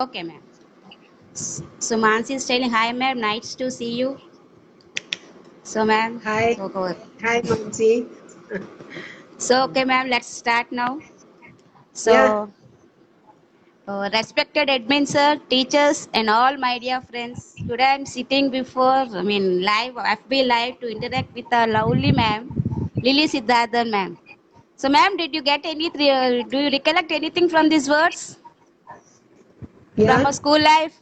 Okay, ma'am. So Mansi is telling, hi, ma'am. Nice to see you. So, ma'am. Hi, So, go. hi, Mansi. So, okay, ma'am. Let's start now. Yeah, So, respected admin sir, teachers, and all my dear friends. Today I'm sitting before, live, FB live to interact with a lovely ma'am, Lily Siddharthan ma'am. So, ma'am, did you get do you recollect anything from these words from a yeah. school life?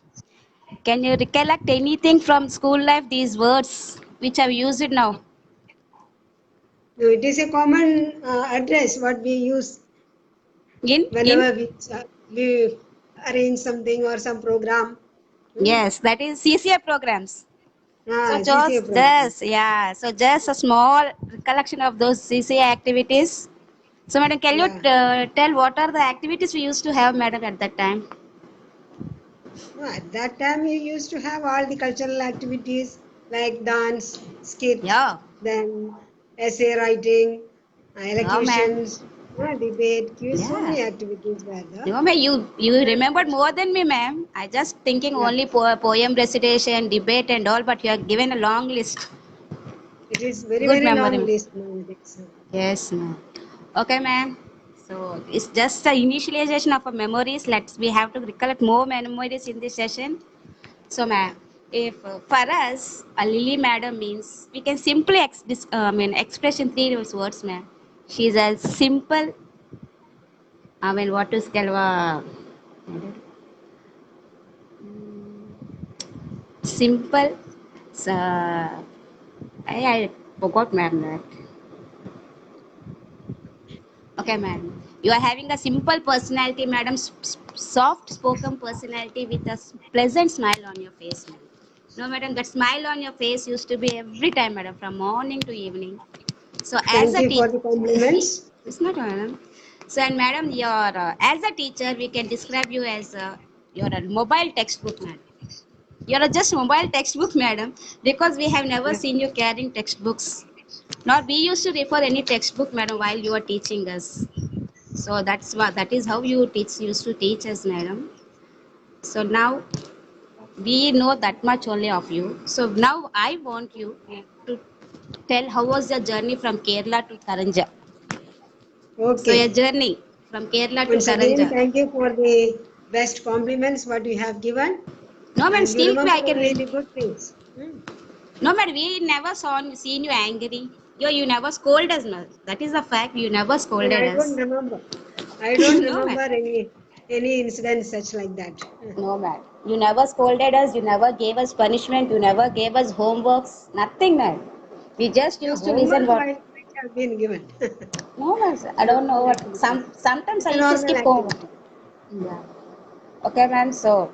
Can you recollect anything from school life, these words which I've used it now? No, it is a common address what we use In? whenever we arrange something or some program. Hmm. Yes, that is CCA programs. So CCA just, program. so just a small recollection of those CCA activities. So, madam, can you Yeah. tell what are the activities we used to have, madam, at that time? No, at that time, you used to have all the cultural activities like dance, skit, Yeah, then essay writing, yeah, ma'am. elocutions, debate, quiz. So Yeah. many activities were there. No, ma'am, you remembered more than me, ma'am. I just thinking Yeah, only poem recitation, debate, and all, but you have given a long list. it is very, Good very memory, long ma'am. list nowadays. Yes, ma'am. Okay, ma'am. So it's just the initialization of our memories. We have to recollect more memories in this session. So, ma'am, if for us, a Lily madam means we can simply express in three words, ma'am. She's a simple. What is Kalwa? Simple. I forgot, ma'am. That. Okay, madam. You are having a simple personality, madam. Soft spoken personality with a pleasant smile on your face, madam. No, madam, that smile on your face used to be every time, madam, from morning to evening. So, as Thank a you for teacher, the compliments. it's not, madam. So, and madam, as a teacher, we can describe you as you're a mobile textbook, madam. You're a just mobile textbook, madam, because we have never Yeah. seen you carrying textbooks. Not we used to refer any textbook, madam, while you are teaching us. So that is how you teach used to teach us, madam. So now we know that much only of you. So now I want you to tell how was your journey from Kerala to Karanja. So your Okay. journey from Kerala to Once again, Karanja. thank you for the best compliments what you have given, No man, and you still remember I can. only the good things. Hmm. No man, we never seen you angry. You never scold us, no. That is a fact. You never And scolded I don't us. remember. I don't No man. remember any incident such like that. No, man. You never scolded us. You never gave us punishment. You never gave us homeworks. Nothing, man. We just Yeah, used to listen homework what. might have been given. No, man. I don't know Normal what. activities. Sometimes It's I a used to normal skip homework. activity. Hmm. Yeah. Okay, man. So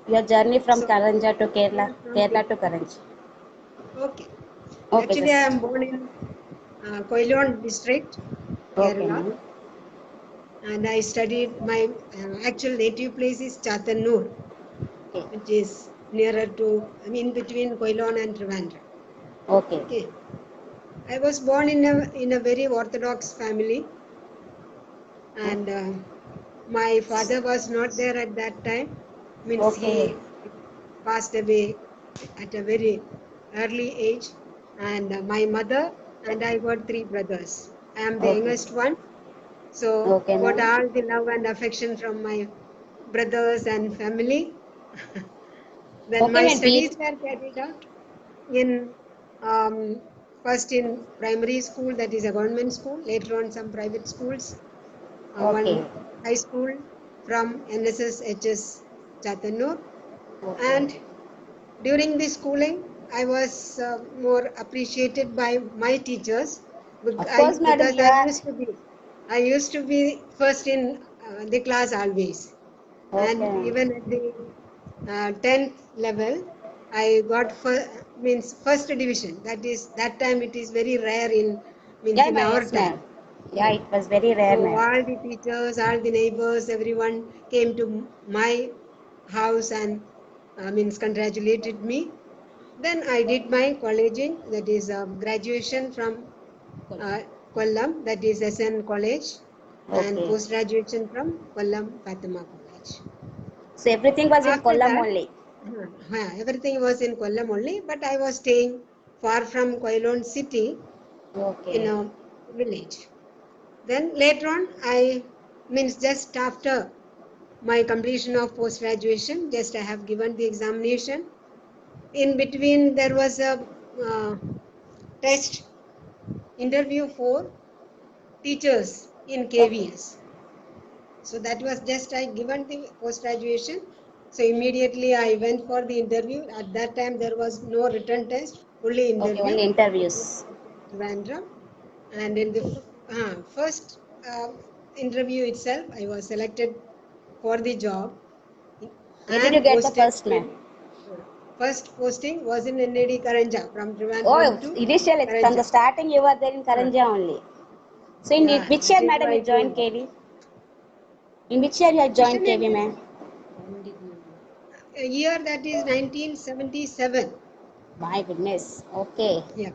your journey from So, Karanja to Kerala, yeah, from Kerala to Kerala. Karanchi. Okay. Okay, Actually, I just. am born in Koilon district, Okay, Kerala, man. and I studied my actual native place is Chatanur, Okay. which is nearer to, I mean, between Koilon and Trivandrum. Okay. Okay. I was born in a very orthodox family, and my father was not there at that time. Means Okay. he passed away at a very early age, and my mother and I got three brothers. I am the Okay. youngest one, so Okay, got man. all the love and affection from my brothers and family. Then Okay, my man. studies were carried out in um, first in primary school, that is a government school, later on some private schools, Okay. one high school from NSS HS Chatanur. Okay. And during the schooling, I was more appreciated by my teachers Of course, madam. because You are. I used to be first in the class always, and Okay. even at the 10th level, I got means first division. That is that time it is very rare in means Yeah, in ma'am. our Yes, time. ma'am. Yeah, it was very rare, So ma'am. all the teachers, all the neighbors, everyone came to my house and means congratulated me. Then I did my colleging, that is graduation from uh, Kollam, that is SN College, and Okay. post graduation from Kollam Fatima College. So everything was in After Kollam that, only. everything was in Kollam only, but I was staying far from Koilon city in Okay. a village. Then later on, I means just after my completion of post graduation, just I have given the examination. In between, there was a test interview for teachers in Okay. KVS. So that was just I given the post graduation. So immediately I went for the interview. At that time there was no written test, only Okay, interview. only It was interviews. at Trivandrum. And in the first interview itself, I was selected for the job Where did you and get the posted first, ma'am? in first posting was in NAD Karanja from Oh, Trivandrum to initially from the Karanja. starting you were there in Uh, Karanja only. So in yeah, which that year, is madam, you my joined goal. KV? In which year you had joined Mission KV, in ma'am? a year that is 1977. My goodness. Okay. Yeah.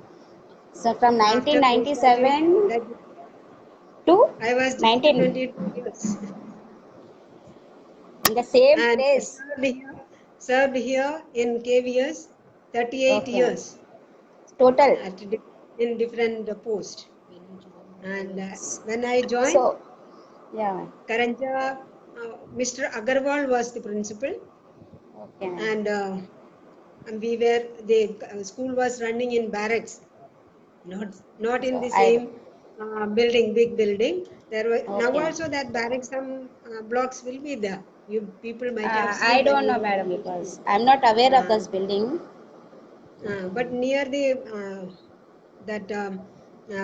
So from After post graduation, 1997 that to I was just 19 22 years in the same and place. served here in KVS 38 Okay, ma'am. years Total. at in different post. And when I joined So, yeah, ma'am. Karanja, Mr. Agarwal was the principal, Okay, ma'am. and we were the school was running in barracks, not in So the I, same building, big building. There were now okay, ma'am. also that barracks some blocks will be there. You people might have I seen when don't you know, are in madam, the school. because I'm not aware of Uh, this building. but near the that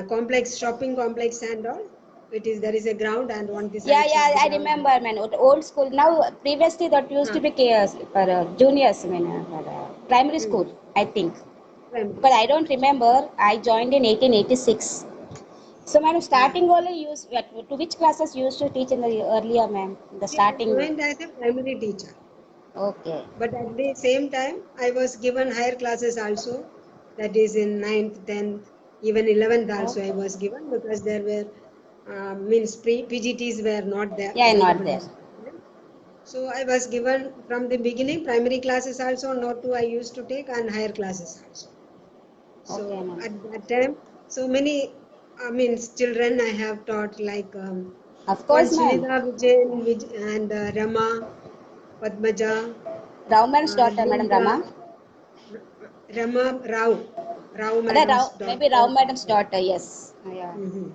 complex shopping complex and all, it is there is a ground and on the Yeah, sides of yeah, the I ground. remember, man. Old school. Now, previously that used to Uh, be chaos for juniors, I mean, primary hmm, school, I think. primary But I school. don't remember. I joined in 1886. So, madam, Yeah. starting only use to which classes you used to teach in the earlier, ma'am? The See, I starting. joined as a primary teacher, Okay. but at the same time, I was given higher classes also. That is in ninth, 10th, even 11th also I Okay. was given because there were means PGTs were not there Yeah, not available there. at that time. So I was given from the beginning primary classes also, not to I used to take and higher classes also. Okay, So ma'am. at that time, so many means children I have taught like Of one course, ma'am. Sunita Vijayan and Rama, Padmaja, Rauman's daughter, Madam Brinda, Rama. Rama Rao, Rao That madam's maybe daughter. Rao Madam's daughter, yes. Yeah. Mhm.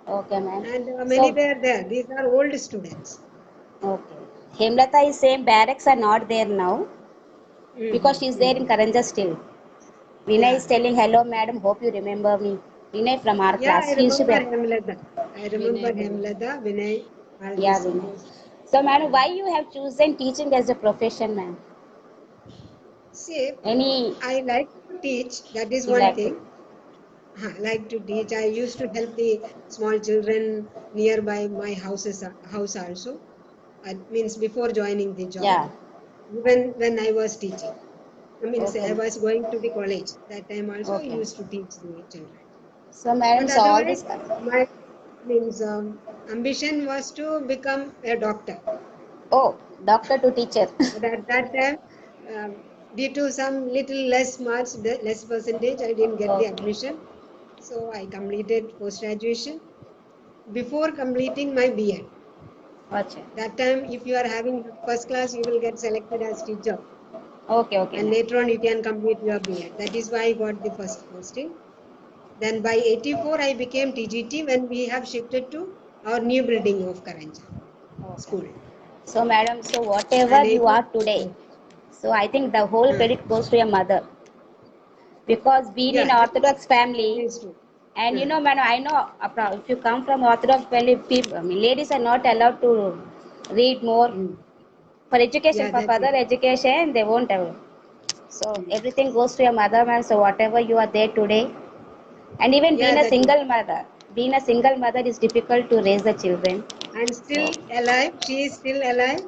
Okay, ma'am. And many So, were there. These are old students. okay. Hemlata is same barracks are not there now because Mhm, she's there in mhm. Karanja still. Vinay Yeah. is telling, hello, madam, hope you remember me. Vinay from our Yeah, class. I He used to be, remember Hemlata. I remember Hemlata, Vinay, all yeah, these Vinay. those. So, madam, Yeah. why you have chosen teaching as a profession, ma'am? See, Any, I like to teach. That is you one like to? thing. I like to teach. I used to help the small children nearby my house also. It means before joining the job, Yeah. even when I was teaching. I mean, say Okay, I ma'am. was going to the college. That time also I Okay. used to teach the children. So, madam, And so all otherwise, this, my means ambition was to become a doctor. oh, doctor to teacher. But at that time, due to some little less marks, less percentage, I didn't get the Okay. admission. So I completed post graduation. Before completing my B.Ed, Acha. that time, if you are having first class, you will get selected as teacher. Okay, okay, And ma'am. later on, you can complete your B.Ed. That is why I got the first posting. Then by 84, I became TGT when we have shifted to our new building of Karanja Okay. school. So, madam, so whatever And you 80, are today, so I think the whole uh, credit goes to your mother because being in yeah, that Orthodox family, is true. and Uh, madam, I know if you come from Orthodox family, people, I mean, ladies are not allowed to read more mm, for education, yeah, for that's further it. education, they won't have. So Mm. everything goes to your mother, man. So whatever you are there today, and even Yeah, being a single mother is difficult to raise the children. and So, still alive. She is still alive.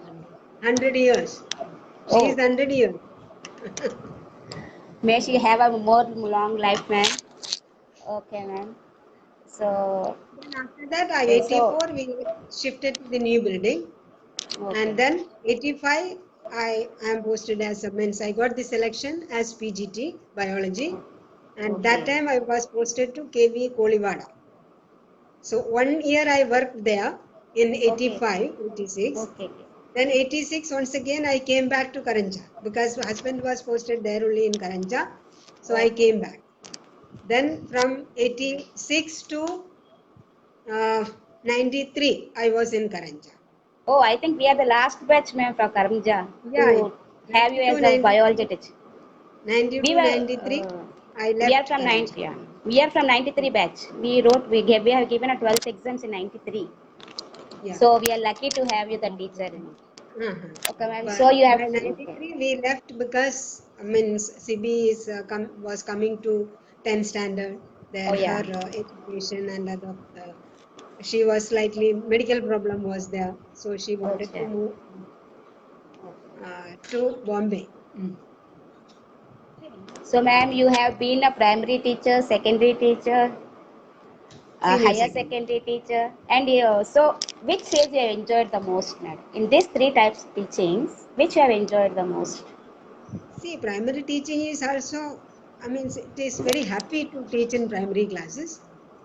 100 years. She is oh, 100 years. may she have a more long life, man. Okay, ma'am. So, Then after that, okay, so, 84, we shifted to the new building. And okay, then 85, I am posted as a means I got the selection as PGT biology, and that Okay. time I was posted to KV Kolivada. So 1 year I worked there in Okay. 85, 86. Okay. Then 86 once again I came back to Karanja because my husband was posted there only in Karanja. So I Okay. came back. Then from 86 to 93 I was in Karanja. Oh, I think we are the last batch, ma'am, from Karamja Yeah, to have you 92, as a 93, biology teacher. We 92, were, 93 I we are left from Karanja. 90, yeah. We are from 93 batch. We have given a 12th exams in 93. Yeah. So we are lucky to have you the teacher. Uh-huh. Okay, ma'am. So But you have, by okay. 93 we left because I mean CB is was coming to 10th standard. Oh, There yeah. her education and other she was slightly medical problem was there, so she wanted to Okay. move to Bombay. Mm. So, ma'am, you have been a primary teacher, secondary teacher, a Senior higher secondary. secondary teacher, and so which stage you have enjoyed the most, ma'am? In these three types of teachings, which you have enjoyed the most? See, primary teaching is also, I mean, it is very happy to teach in primary classes,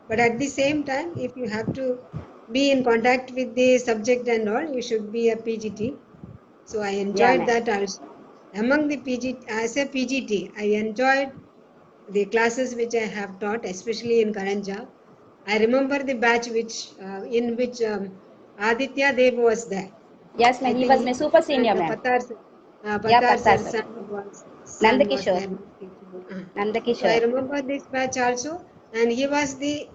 but at the same time, if you have to be in contact with the subject and all, you should be a PGT. So I Yeah, enjoyed ma'am. that also. Among the PG, as a PGT, I enjoyed the classes which I have taught, especially in Karanja. I remember the batch in which Aditya Dev was there. Yes, I ma'am. He think was he my super and senior, ma'am. Yeah, Patar Patta sir sir. son was Nandakishore. there. Teaching. So I Nandakishore. remember this batch also, and he was the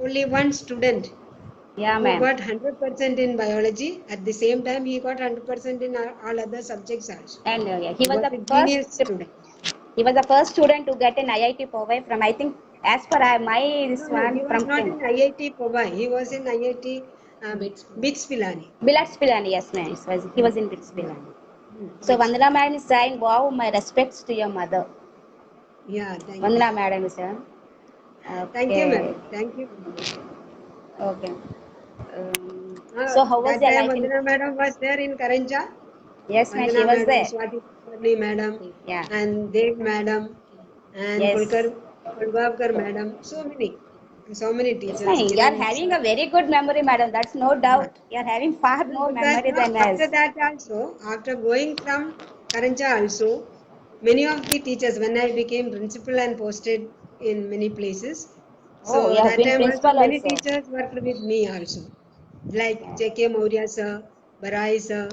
only one student Yeah, who ma'am. got 100% in biology. At the same time, he got 100% in all other subjects also. And yeah, He was a genius student. he was the first student to get an IIT Powai from, I think, as per my this No, one he was from not 10. in IIT Powai. He was in IIT BITS Pilani. Bilats Pilani, yes, ma'am. He was in Bilats Yeah, Pilani. So BITS Vandana Pilani. madam is saying, wow, my respects to your mother. Yeah, thank you. Vandana madam is saying, Thank you, okay, madam. Thank you. okay. So how was That your time life in? Vandana madam was there in Karanja. Yes, ma'am, she Vandana was madam, there. Swati Kulkarni madam, Yeah. and Dev madam, and Yes. Kulgavkar madam. So many Yes, teachers. ma'am. You are Kiran having sir. a very good memory, madam. That's no Yeah. doubt. You are having far No, more because memory than after us. that also, after going from Karanja also, many of the teachers, when I became principal and posted in many places, Oh, you so have that been time also principal many also. teachers worked with me also, like Okay. J.K. Maurya sir, Barai sir,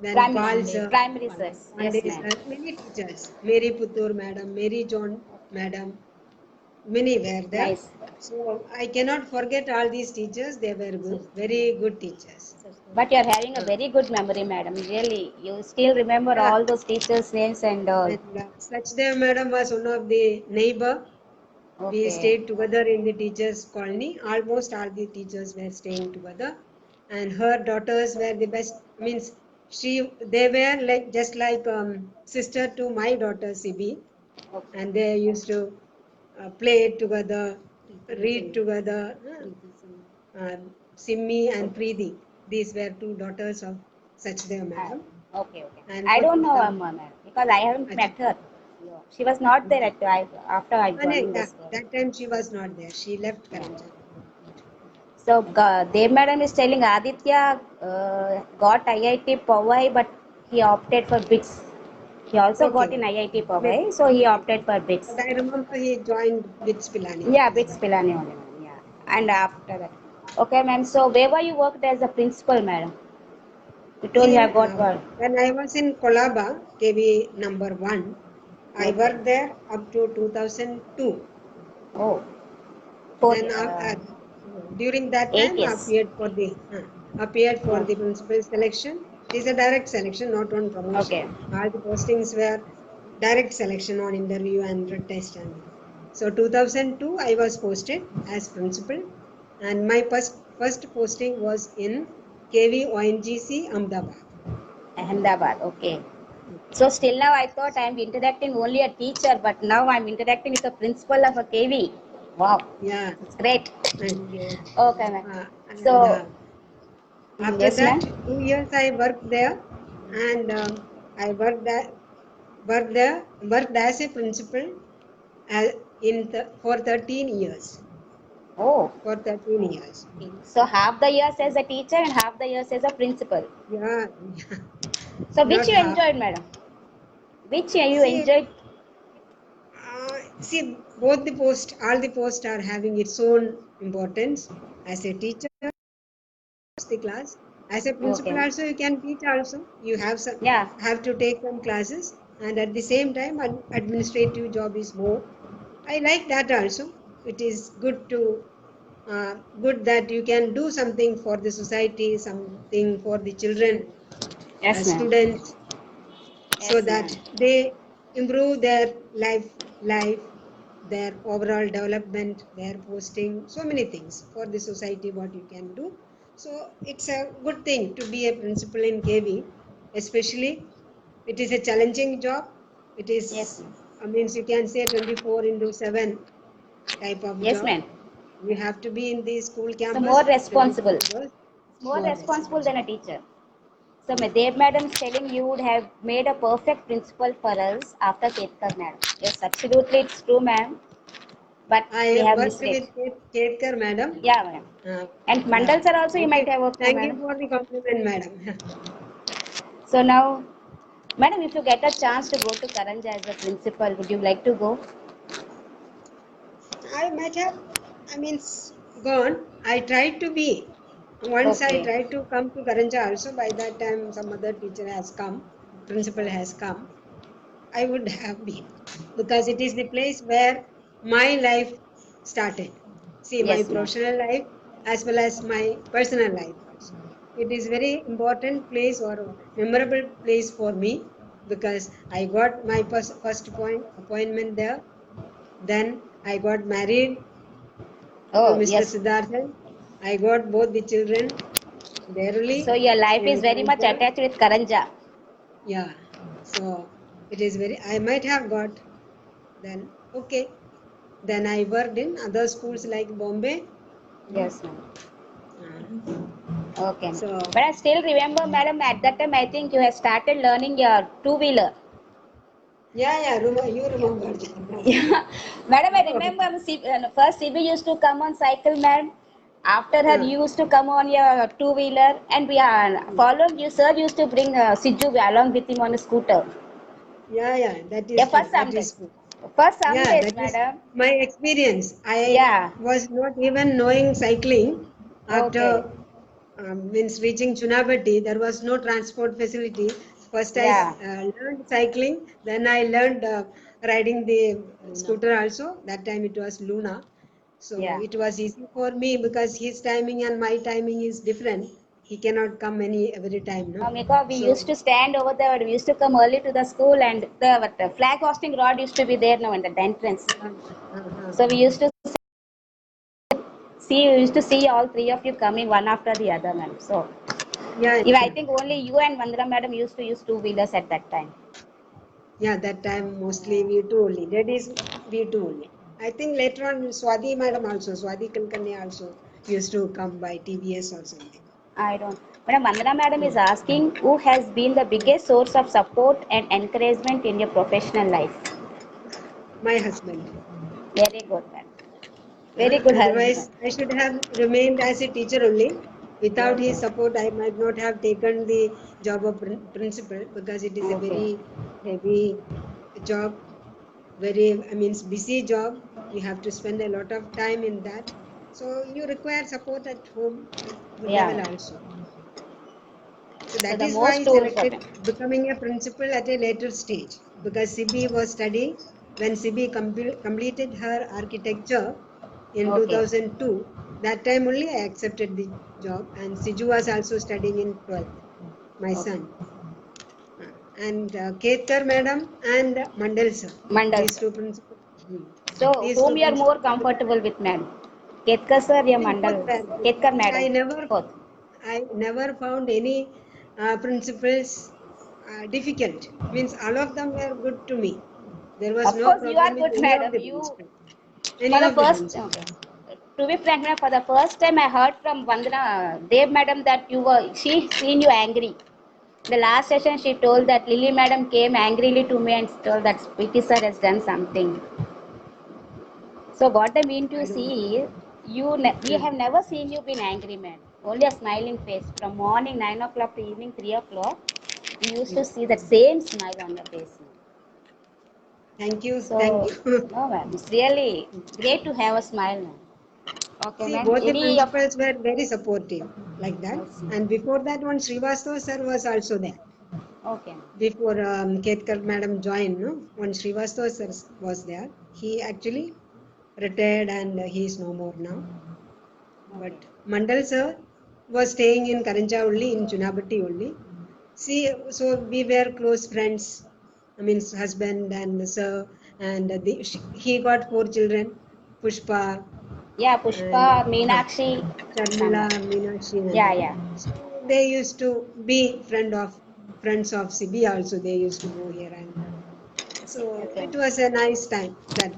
then Pal sir, Primary sir. Yes, Pandey ma'am. sir, many teachers, Mary Puttur madam, Mary John madam, many were there. Nice. So I cannot forget all these teachers. They were good, very good teachers. But you are having a very good memory, madam. Really, you still remember Yeah, all those teachers' names and all. and Sachdev madam was one of the neighbor. We Okay. stayed together in the teachers' colony. Almost all the teachers were staying together, and her daughters were the best. Means they were like just like sister to my daughter Sibi, Okay. and they used to play together, read together. Simmi and Preeti. These were two daughters of Sachdev Uh, madam, okay, okay. and I both don't of know them. ma'am, because I haven't Acha. met her. She was not there Okay. at after I joining the Yeah, school. that time she was not there. She left Yeah. Karanja. So Dev madam is telling Aditya got IIT Powai, but he opted for BITS. He also Okay, got in okay. IIT Maybe. Powai, so he opted for BITS. But I remember he joined with Spilani. Yeah, BITS Pilani only, ma'am. Yeah. And after that. Okay, ma'am. So where were you worked as a principal, madam? You told See, you have got one. when I was in Kolaba, KV number 1, I Okay. worked there up to 2002. Oh, four, Then during that eight time, years. appeared for Oh, the principal selection. It is a direct selection, not on promotion. okay. All the postings were direct selection on interview and test and all. So 2002, I was posted as principal, and my first posting was in KV ONGC Ahmedabad. Ahmedabad. Okay. So still now I thought I am interacting only a teacher, but now I'm interacting with the principal of a KV. Wow, Yeah, it's great. and Okay, ma'am. and So after yes, ma'am. that, 2 years I worked there. and I worked as a principal for 13 years. Oh, For 13 years. so half the years as a teacher and half the years as a principal. Yeah, So which not you half. enjoyed, madam? Which you See, enjoyed? all the posts are having its own importance. As a teacher, the class. As a principal, Okay. also you can teach. Also, you Yeah. have to take some classes, and at the same time, administrative job is more. I like that also. It is good that you can do something for the society, something for the children, Yes, ma'am. students, so Yes, ma'am. that they improve their life, their overall development, their posting, so many things for the society what you can do. So it's a good thing to be a principal in KV, especially it is a challenging job. It Yes, is, ma'am. means you can say 24 into 7 type of Yes, job. ma'am. You have to be in the school So campus more responsible. 24 hours. More More responsible responsible. than a teacher. So Dev madam is telling you would have made a perfect principal for us after Ketkar madam. Yes, absolutely, it's true, ma'am. But we I have worked missed it. with Ketkar madam. Yeah, madam. Uh, And yeah. Mandal sir also you might Okay. have worked with, Thank you madam. for the compliment, madam. So now, madam, if you get a chance to go to Karanja as a principal, would you like to go? I might have, I mean, gone. I tried to be. Once I Okay. tried to come to Karanja also. By that time, some other teacher has come, principal has come. I would have been because it is the place where my life started. See, my Yes, ma'am. professional life as well as my personal life also. It is very important place or memorable place for me because I got my first appointment there. Then I got married to Oh, Mr. yes. Siddharthan. I got both the children there So only your life is in very much Karanja. attached with Karanja. Yeah. So it is very, I might have got then, okay. Then I worked in other schools like Bombay. Yes, ma'am. Uh, Okay, ma'am. so, But I still remember, madam, at that time I think you have started learning your two-wheeler. yeah, you remember that. Yeah, madam, I Okay. remember first CB used to come on cycle, madam. After her, Uh, you used to come on your two-wheeler, and we are following you. Sir used to bring Siju along with him on a scooter. yeah, that Yeah, is first true. some That is days. true. First some Yeah, days, that is madam. my experience. I Yeah. was not even knowing cycling Okay. after means reaching Chunabati. There was no transport facility. First, I Yeah. learned cycling. Then I learned riding the scooter also. That time it was Luna. So Yeah. it was easy for me because his timing and my timing is different. He cannot come every time, no. Because we used So to stand over there, we used to come early to the school, and the flag hosting rod used to be there now in the entrance. uh, So we used to see all three of you coming one after the other, ma'am. So yeah, if I think only you and Vandana madam used to use two wheelers at that time. yeah, that time mostly we two only. That is we two only. I think later on Swati madam also, Swati Kalkania also used to come by TVS or something. I don't. Madam Vandana madam is Hmm. asking who has been the biggest source of support and encouragement in your professional life. My husband. Very good, madam. Very good husband. Otherwise, I should have remained as a teacher only. Without his Okay. support, I might not have taken the job of principal because it is a Okay. very heavy job, very, I mean, busy job. You have to spend a lot of time in that. So you require support at home Yeah. level also. So So that the is why I most tools of selected him. becoming a principal at a later stage because CB was studying. When CB completed her architecture in Okay. 2002, that time only I accepted the job. And Siju was also studying in 12th, my Okay. son. And Ketkar madam and Mandal sir, Mandal these sir. two principals. So These two whom you are more principals. comfortable with, madam? Ketkar sir or Both Mandal? were good. Ketkar madam. I never Both. I never found any principals difficult. Means all of them were good to me. There was Of no course, you are problem with good, any of madam. the You principals. for Any the of the first. principals. Okay. To be frank, madam, for the first time I heard from Vandana Dev madam that you were she seen you angry. The last session, she told that Lily madam came angrily to me and told that PT sir has done something. So what I mean to I don't know. see, we have never seen you being angry, man. Only a smiling face. From morning 9 o'clock to evening 3 o'clock, we used to Yeah. see that same smile on your face. Thank you. Thank So, you. no, ma'am, it's really great to have a smile, ma'am. Okay, See, ma'am. both the Any of principals were very supportive like that. And before that, one Srivastava sir was also there. okay, Before Ketkar madam joined, no, one Srivastava sir was there. He actually retired and he is no more now. okay. But Mandal sir was staying in Karanja only, in Chunabatti only. See, so we were close friends. I mean, husband and sir, and he got 4 children, Pushpa Yeah, and Pushpa, Meenakshi, Sharmila, Sama. Meenakshi, and Yeah, all. yeah. So they used to be friends of Sibi also. They used to go here, and so Okay. it was a nice time. That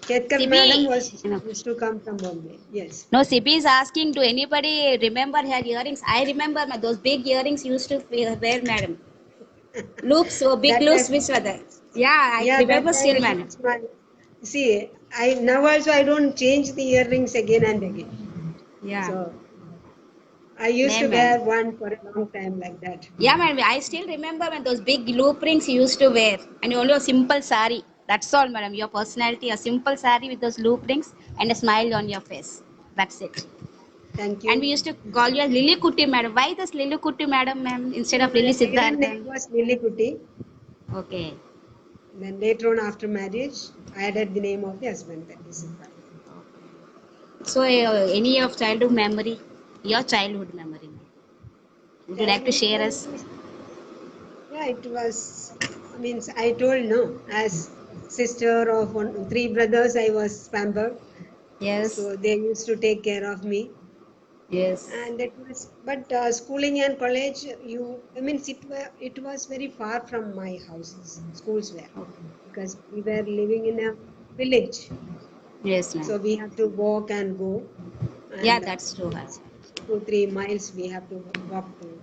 Ketkar madam Sibi, was used to come from Bombay. Yes. no, Sibi is asking, do anybody remember her earrings? I remember those big earrings used to wear, madam. Loops, so big That loops, time, which were there. Yeah, I yeah, that remember time still, it madam. was my. See, I now also I don't change the earrings again and again. Yeah, So I used to name, madam. wear one for a long time like that. Yeah, madam. I still remember when those big loop rings you used to wear, and only a simple sari. That's all, madam. Your personality, a simple sari with those loop rings and a smile on your face. That's it. Thank And we you. used to call you as Lily Kuti, madam. Why this Lily Kuti, madam, ma'am, instead of My Lily maiden name Siddharthan? was Lily Kuti. Okay. Then later on, after marriage, I added the name of the husband, that is Siddharth. So, any of childhood memory, your childhood memory, would you like to Childhood share us? memories. Yeah, it was. I mean, I told no, as sister of three brothers, I was pampered. Yes. So they used to take care of me. Yes. And it was, but schooling and college, I mean, it was very far from my houses, schools were, because we were living in a village. Yes, ma'am. So we have to walk and go. Yeah, And that's true. means 2-3 miles we have to walk to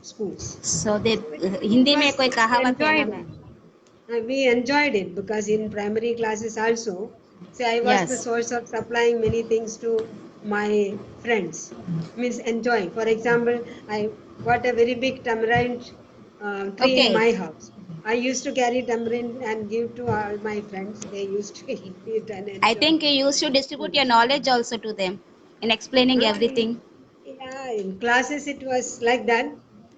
schools. So, they So it Hindi में was कोई we कहावत है ना enjoyed it. Ma'am? We enjoyed it because in primary classes also, say I was the Yes. source of supplying many things to my friends. Means enjoying. For example, I got a very big tamarind tree in Okay. my house. I used to carry tamarind and give to all my friends. They used to eat it and I enjoy. think you used to distribute your knowledge also to them in explaining Uh, everything. yeah, in classes it was like that.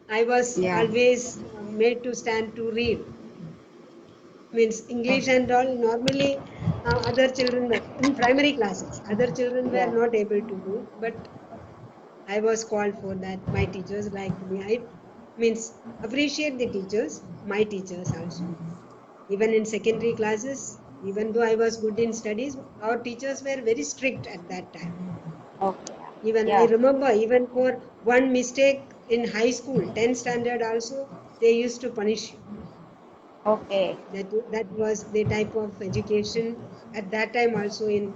I was Yeah. always made to stand to read. Means Oh, English and all. Normally, other children were in primary classes. Other children were yeah. not able to do, but I was called for that. My teachers liked me. I means appreciate the teachers. My teachers also. Even in secondary classes, even though I was good in studies, our teachers were very strict at that time. Okay. Even I Yeah. remember, even for one mistake in high school, 10th standard also, they used to punish you. Okay. That was the type of education at that time also in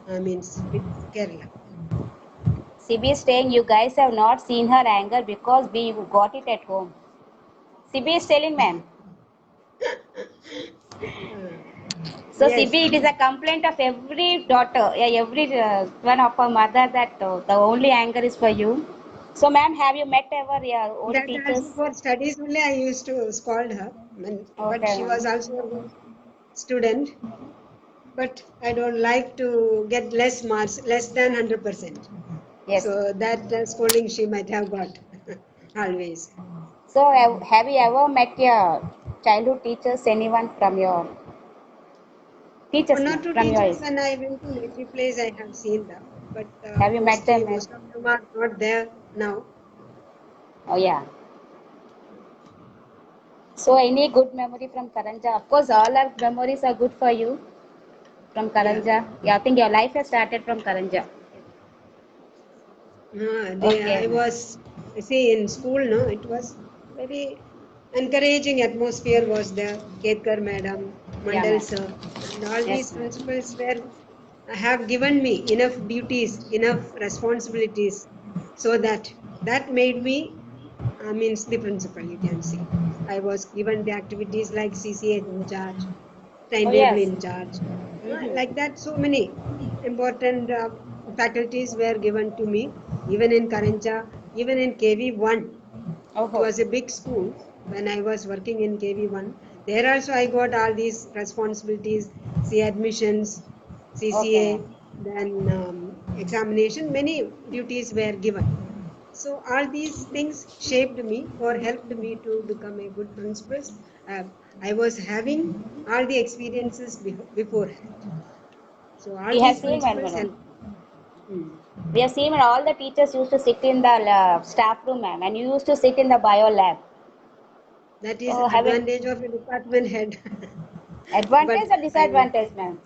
means with Kerala. CB is saying you guys have not seen her anger because we got it at home. CB is telling, ma'am. Uh, So yes, CB, it is a complaint of every daughter, yeah, every one of her mother that the only anger is for you. So, ma'am, have you met ever your old that also teachers? for studies only I used to scold her, but Okay, she was ma'am. also a good student. But I don't like to get less marks, less than 100%. Yes. So that scolding she might have got always. So, have you ever met your childhood teachers, anyone from your teachers, One or ma'am, two from your, teachers when I went to native place, I have seen them, but have you met mostly them, ma'am? most of them are not there now. Oh, yeah. So, any good memory from Karanja? Of course, all our memories are good for you from Yeah. Karanja. Yeah, I think your life has started from Karanja. I Okay, ma'am. was, see, in school, no, it was very encouraging atmosphere was there. Ketkar madam, Yeah, Mandal ma'am. sir, and all these Yes, ma'am. principals were have given me enough duties, enough responsibilities, so that made me means the principal, you can see. I was given the activities like CCA in charge, Oh timetable yes. in charge. Mm-hmm. Like that, so many important faculties were given to me, even in Karancha, even in KV1. It Oh. was a big school when I was working in KV1. There also I got all these responsibilities, see admissions, Okay, CCA, ma'am. then examination, many duties were given. So all these things shaped me or helped me to become a good principal. Uh, I was having all the experiences beforehand. So all We have these seen one, principles madam. helped. Hmm. We have seen when all the teachers used to sit in the staff room, ma'am, and you used to sit in the bio lab. That is So, having advantage of a department head. advantage But or I disadvantage, ma'am?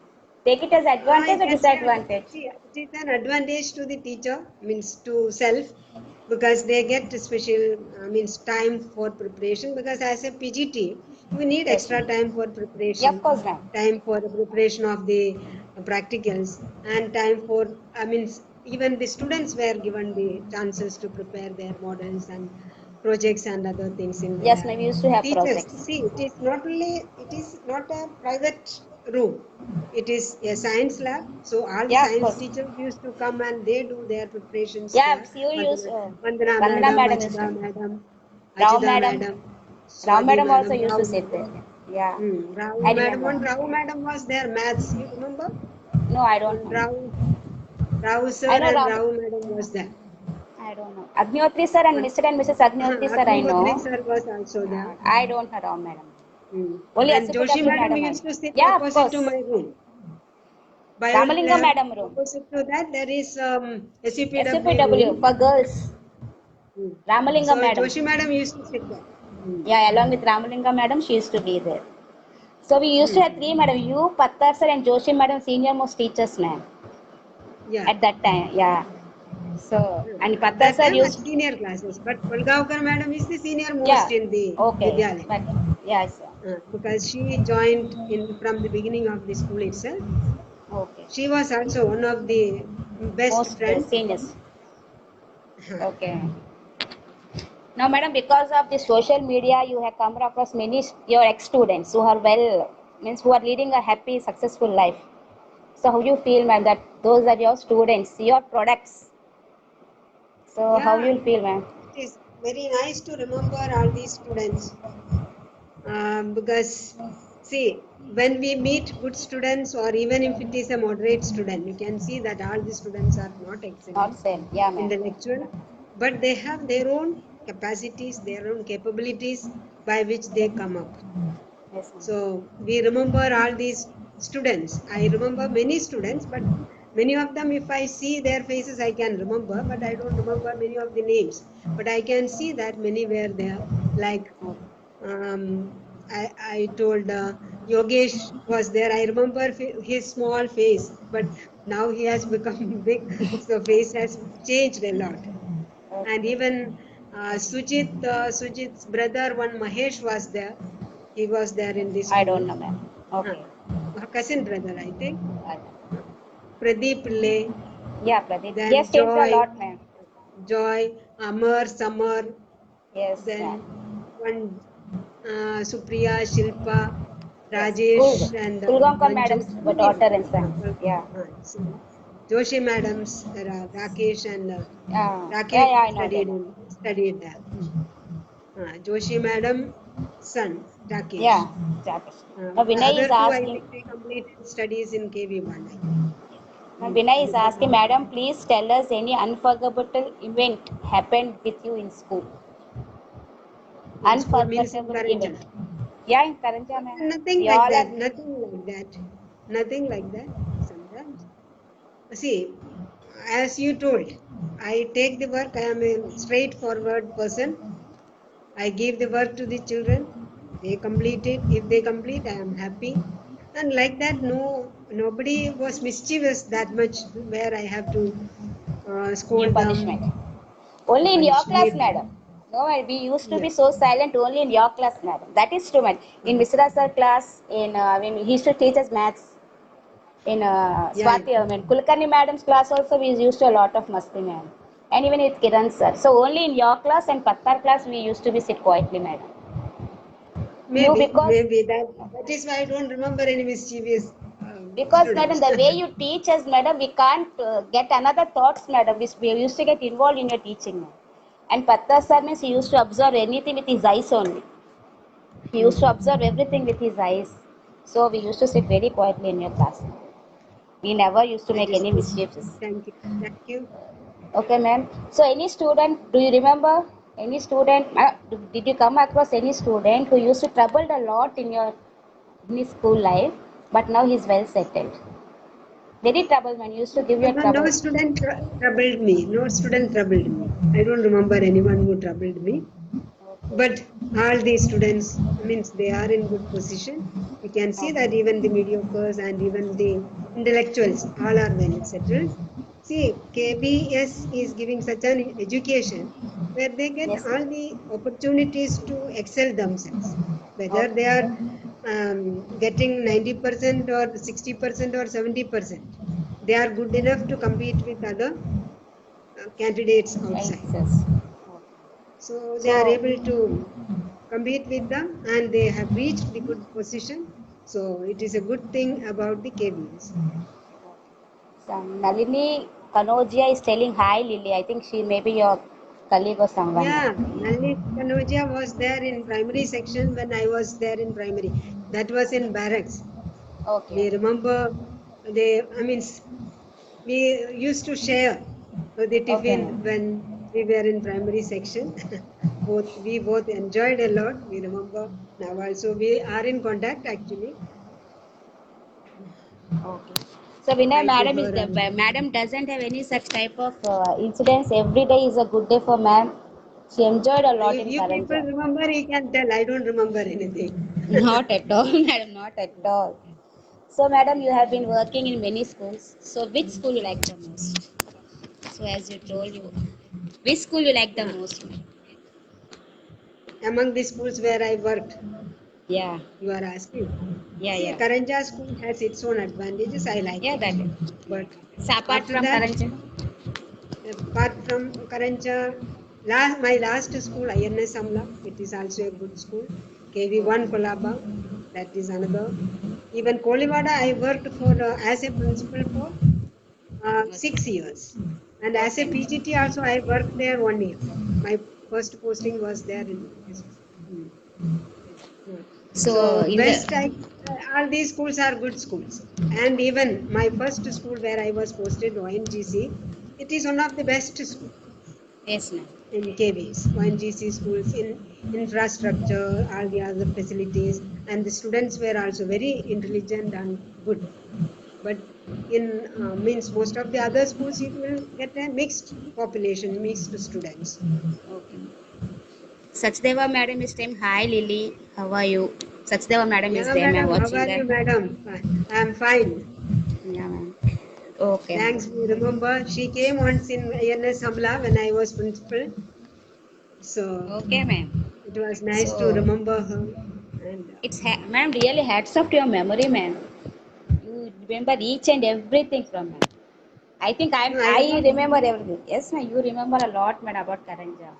Take it as I advantage or can say disadvantage? see, it is an advantage to the teacher, means to self, because they get special means time for preparation. Because as a PGT, you need Yes, extra ma'am. time for Yeah, of preparation, course, ma'am. time for the preparation of the practicals, and time for even the students were given the chances to prepare their models and projects and other things in the Yes, lab. ma'am. We used to have Teachers, projects. see, it is not a private room. It is a science lab, so all the Yeah, of science course. teachers used to come and they do their preparations Yeah, there. so you use Vandana Vandana madam, madam used to. Rao Achuta madam. madam, Rao Swati madam also madam, used Rao to sit there. madam. Yeah, Rao I madam, remember. one Rao madam was there, maths, you remember? No, I don't One know. Rao I sir know and Ram. Rao madam was there. I don't know. Agnihotri sir and One Mr. and Mrs. Agnihotri sir, I Agnihotri know. sir was also there. I don't know Rao madam. Hmm. Only And Joshi SPW madam madam I know. used to sit Yeah, of opposite to course. my room. Bio Ramalinga lab, madam room. opposite to that, there is SCPW SPW room. for girls. Hmm. Ramalinga So madam. Joshi madam used to sit there. Hmm. Yeah, along with Ramalinga madam, she used to be there. So we used to have Hmm. three madam. You, Pattar sir and Joshi madam, senior most teachers, ma'am. Yeah. At that time, yeah. So, and At Pattar that sir time, at used, senior classes, but Polgaonkar madam is the senior most yeah. in the Okay. Vidyalaya, But, yes. because she joined in from the beginning of the school itself. Okay. She was also one of the best Most friend. seniors. Okay. Now, madam, because of the social media, you have come across many your ex-students who are well, means who are leading a happy, successful life. So, how you feel, ma'am, that those are your students, your products? So, how Yeah, you feel, ma'am? it is very nice to remember all these students, because see, when we meet good students, or even if it is a moderate student, you can see that all the students are not Not excellent same. Yeah, ma'am. intellectual, but they have their own capacities, their own capabilities by which they come up. Yes, ma'am. So we remember all these students. I remember many students, but many of them, if I see their faces, I can remember, but I don't remember many of the names. But I can see that many were there. Like um, I told Yogesh was there. I remember his small face, but now he has become big, so face has changed a lot. And Okay. even Sujit's brother, one Mahesh was there. He was there in the I school. don't know, ma'am. Huh. Okay. Cousin brother, I think. I- Huh. Pradeep Pillai, Yeah, Pradeep. He has then changed a Joy, lot, ma'am. Amar, Samar, Yes, ma'am. then one Supriya, Shilpa, Yes. Kul Rajesh, and Kulgankar Manju. madam's Many, daughter and son. well, Yeah. see, Joshi madams, Rakesh and Yeah, Rakesh yeah, I know them. studied there. Joshi madam, son, Rakesh. Yeah, Jatish. Now The Vinay is other two, I asking, think they completed studies in KV1, I now think. Vinay is Another asking, one. madam, please tell us any unforgettable event happened with you in school. In school means in Unforgettable event. Karanjana. Yeah, in Karanja, ma'am. Nothing We like all that. are. Nothing like that. Nothing like that. Sometimes. See, as you told, I take the work. I am a straightforward person. I give the work to the children. They complete it. If they complete, I am happy. And like that, no, nobody was mischievous that much where I have to Give scold them punishment. Only in your punish class, need them. madam. No, we used to Yeah. be so silent only in your class, madam. That is true, madam. In Uh, Mr. Sir class, in when he used to teach us maths, in yeah. Swati, I mean, Kulkarni madam's class also, we used to a lot of masti, madam. and even with Kiran sir. So only in your class and Pattar class we used to be sit quietly, madam. You because Maybe that is why I don't remember any mischievous madam, students. the way you teach us, madam, we can't get another thoughts, madam. We used to get involved in your teaching, madam. And Pattar sir means he used to observe anything with his eyes only. He used to observe everything with his eyes. So we used to sit very quietly in your class. We never used to That make is any good. mischiefs. Thank you. Thank you. Okay, ma'am. So any student, do you remember any student? Did you come across any student who used to trouble a lot in his school life, but now he's well settled? Very trouble man. Used to give you No trouble. student troubled me. No student troubled me. I don't remember anyone who troubled me. But all these students, I mean, they are in good position. We can see that even the mediocres and even the intellectuals, all are well settled. See, KBS is giving such an education where they get Yes, all ma'am. the opportunities to excel themselves. Whether they Okay. are getting 90% or 60% or 70%, they are good enough to compete with other candidates outside. Excess. So they are So, able to compete with them and they have reached the good position. So it is a good thing about the KBS. Nalini Kanojia is telling hi, Lily. I think she may be your colleague or someone. Yeah, Nalini Kanoja was there in primary section when I was there in primary. That was in barracks. Okay. We remember I mean, we used to share the Okay, tiffin ma'am. when we were in primary section. We both enjoyed a lot. We remember now also we are in contact actually. Okay. So Vinay Hi to madam is her the also. madam doesn't have any such type of incidents. Every day is a good day for ma'am. She enjoyed a lot If in you people Karanja. remember, you can tell. I don't remember anything. Not at all, madam. Not at all. So madam, you have been working in many schools. So which school you like the most? So as you told you, which school you like the Yeah. most? Among the schools where I worked, Yeah. you are asking. Yeah. See, Yeah. Karanja school has its own advantages. I like Yeah. it. That is. Yeah. But So apart after from that, Karanja. apart from Karanja, my last school, INS Amla, it is also a good school. KV1 Okay. Kolaba, that is another. Even Kolivada, I worked for as a principal for Okay. 6 years. And as a Okay. PGT also, I worked there 1 year. My first posting was there in this. So So in the best, all these schools are good schools. And even my first school where I was posted, ONGC, it is one of the best schools yes, ma'am. in KVs, ONGC schools in infrastructure, all the other facilities, and the students were also very intelligent and good. But in means most of the other schools, you will get a mixed population, mixed students. Okay. Sachdeva madam is saying hi Lily. How are you? Sachdeva madam is Yeah, there, ma'am, madam. How watching are you, that. madam? I'm fine. Yeah, ma'am. Okay, Thanks. ma'am. We remember she came once in INS Hamla when I was principal. So Okay, ma'am. it was nice to So remember her. And ma'am, really hats off to your memory, ma'am. You remember each and everything from ma'am. I think no, I I remember. remember everything. Yes, ma'am. You remember a lot, madam, about Karanja.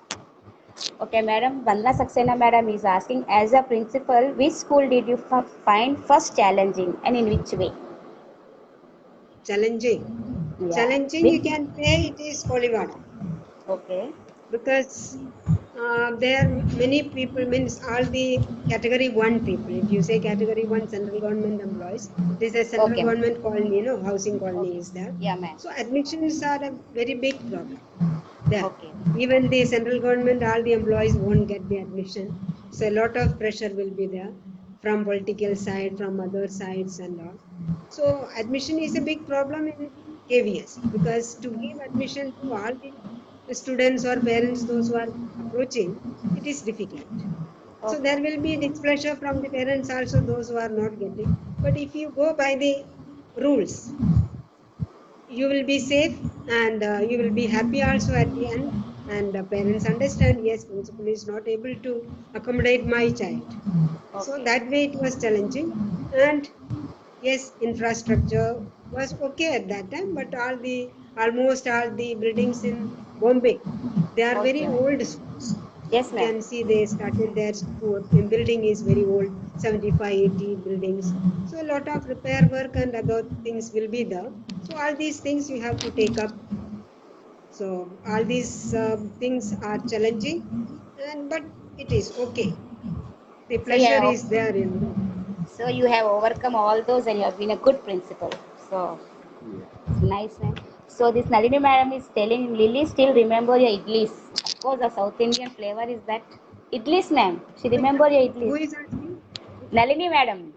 Okay, madam. Vandana Saxena, madam, is asking, as a principal, which school did you find first challenging, and in which way? Challenging. Yeah. Challenging, Which? you can say it is Kolivada. Okay. Because there many people means all the category 1 people. If you say category 1 central government employees, it is a central Okay. government colony, housing colony Okay. is there. Yeah, ma'am. So admissions are a very big problem there. Okay. Even the central government, all the employees won't get the admission. So a lot of pressure will be there from political side, from other sides and all. So admission is a big problem in KVS because to give admission to all the students or parents, those who are approaching, it is difficult. So Okay. there will be displeasure from the parents also, those who are not getting. But if you go by the rules, you will be safe and you will be happy also at the end. And parents understand, yes, principal is not able to accommodate my child. So Okay. that way it was challenging. And yes, infrastructure was okay at that time, but almost all the buildings in Bombay. They are very Okay. old schools. Yes, You ma'am. can see they started their school. The building is very old, 75, 80 buildings. So a lot of repair work and other things will be there. So all these things you have to take up. So all these things are challenging, and but it is okay. The So you pleasure have, is there in that. so you have overcome all those, and you have been a good principal. So Yeah. it's nice, ma'am. So this Nalini madam is telling Lily still remember your idlis. Of course, the South Indian flavor is that idlis, ma'am. She Who is, remember your who idlis. is asking? Nalini madam.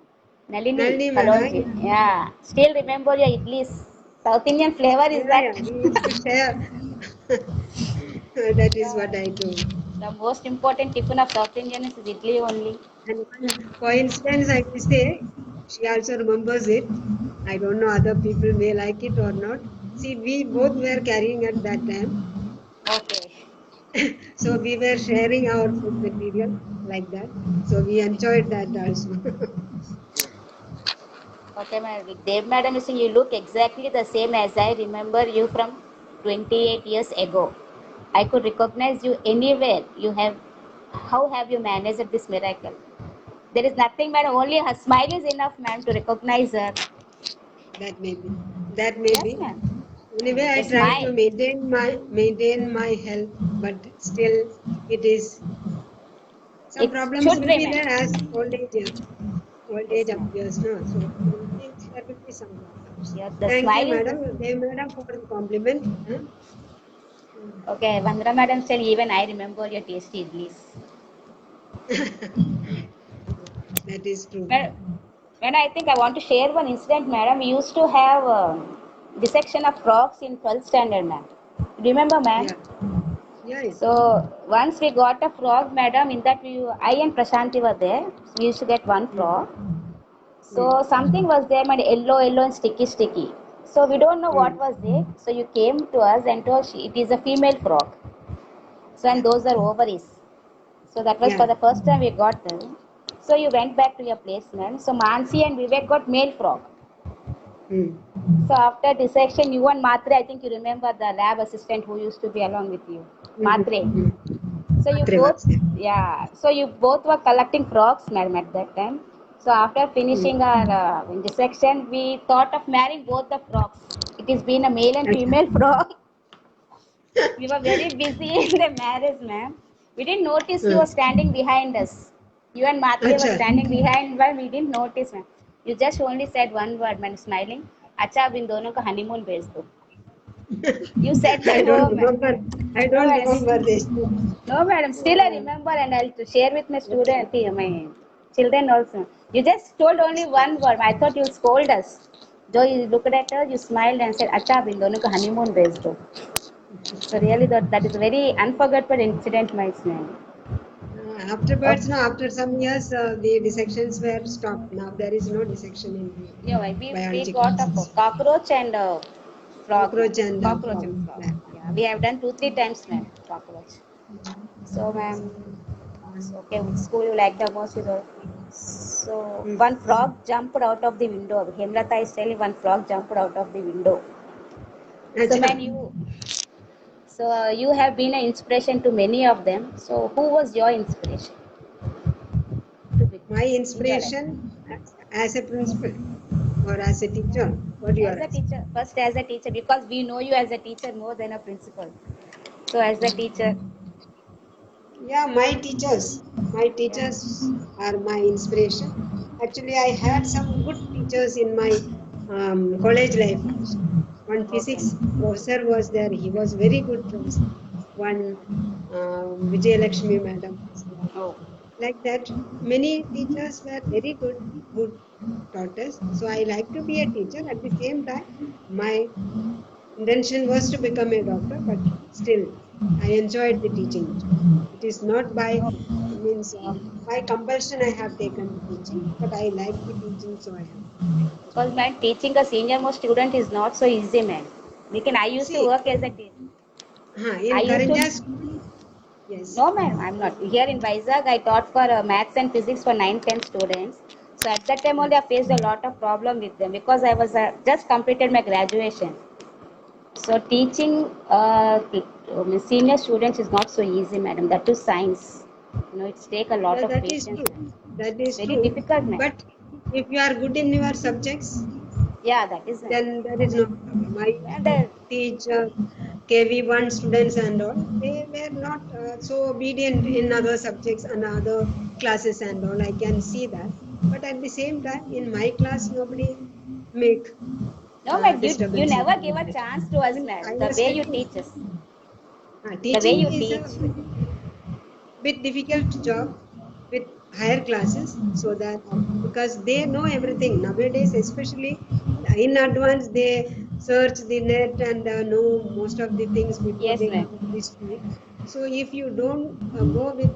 Nalini Nalini Madam. Kalonji. Yeah. Still remember your idlis. South Indian flavor is Yeah, that. yeah. We used to share. That is Yeah. what I do. The most important tiffin of South Indian is idli only. And one coincidence, I will say, she also remembers it. I don't know other people may like it or not. See, we both were carrying at that time. Okay. So we were sharing our food material like that. So we enjoyed that also. Okay, madam. Dev madam is saying you look exactly the same as I remember you from 28 years ago. I could recognize you anywhere. You have, how have you managed this miracle? There is nothing, madam. Only her smile is enough, ma'am, to recognize her. That may be. That may Yes, be. ma'am. Anyway, I A try to smile. maintain my health, but still it is some It problems should will be remain. there as old Yes, age ma'am. appears, no? So there will be some problems. Yeah, the Thank you, smile is the. madam. Dev madam, for the compliment. Huh? Okay, Vandra madam said even I remember your tasty idlis. That is true. Madam, when I think I want to share one incident, madam, we used to have dissection of frogs in 12th standard, ma'am. Remember, ma'am? Yeah, yeah, yeah. So once we got a frog, madam. In that I and Prashanti were there. So we used to get one Mm, frog. mm, So something was there, my yellow, yellow and sticky, sticky. So we don't know what mm. was there. So you came to us and told it is a female frog. So and Yeah, those are ovaries. So that was for yeah. the first time we got them. So you went back to your placement. So Mansi and Vivek got male frog. Mm, So after dissection, you and Matre, I think you remember the lab assistant who used to be along with you, mm, Matre. mm. So you Matre both, was there. yeah. So you both were collecting frogs, madam, at that time. So after Mm. finishing our dissection, we thought of marrying both the frogs. It has been a male and Acha. female frog. We were very busy in the marriage, ma'am. We didn't notice you Mm. were standing behind us. You and Matre were Acha. standing behind, but we didn't notice, ma'am. You just only said one word, man, smiling. अच्छा अब इन दोनों को honeymoon भेज दो. You said I that don't word, ma'am. remember. I No, don't remember madam. this. No, madam. Still, I remember, and I'll share with my student, my children also. You just told only one word. I thought you'll scold us. So you looked at her, you smiled and said, "Acha, ab in dono ko honeymoon bhej do." So really, that is a very unforgettable incident, my ma'am. Afterwards, Okay. no, after some years, the dissections were stopped. Now there is no dissection in the Yeah, we biology got a classes. cockroach and frog, ma'am. Cockroach and Cockroach frog. and frog. Yeah. Yeah, we have done 2-3 times, ma'am. Cockroach. So, ma'am, so, okay, which school you like the most is all. So, Mm. one frog jumped out of the window. Hemlata is telling one frog jumped out of the window. So, Acha. man, you have been an inspiration to many of them. So, who was your inspiration to be My in your life? inspiration as a principal or as a teacher. What you are As a asking? teacher, first as a teacher, because we know you as a teacher more than a principal. So, as a teacher, Yeah, my yeah. teachers are my inspiration. Actually, I had some good teachers in my college life also. One Okay. physics professor was there. He was very good professor. One Vijay Lakshmi madam was there. Oh, Like that, many teachers were very good taught us. So I like to be a teacher. At the same time, my intention was to become a doctor, but still, I enjoyed the teaching job. It is not means by compulsion I have taken the teaching, but I like the teaching, so I have. because man, teaching a senior most student is not so easy, man. We can. I used to See, work as a teacher. I in used to. Karanja school, yes, No, man, I'm not. Here in Vizag, I taught for maths and physics for 9, 10 students. So at that time yeah, only, I faced a lot of problem with them because I was just completed my graduation. So teaching senior students is not so easy, madam. That is science. It's take a lot Yeah, of that is patience. true. That It's is very true. difficult, madam. But if you are good in your subjects, Yeah, that is it. then there is no problem. I used And to teach KV1 students and all. They were not so obedient in other subjects and other classes and all. I can see that. But at the same time, in my class, nobody make no, madam, you disturbance. never give a chance to I us, mean, I madam. The was way you getting teach us, the way teaching you is teach. a bit difficult job with higher classes so that because they know everything nowadays, especially in advance, they search the net and know most of the things before Yes, they ma'am. come to the school. So if you don't go with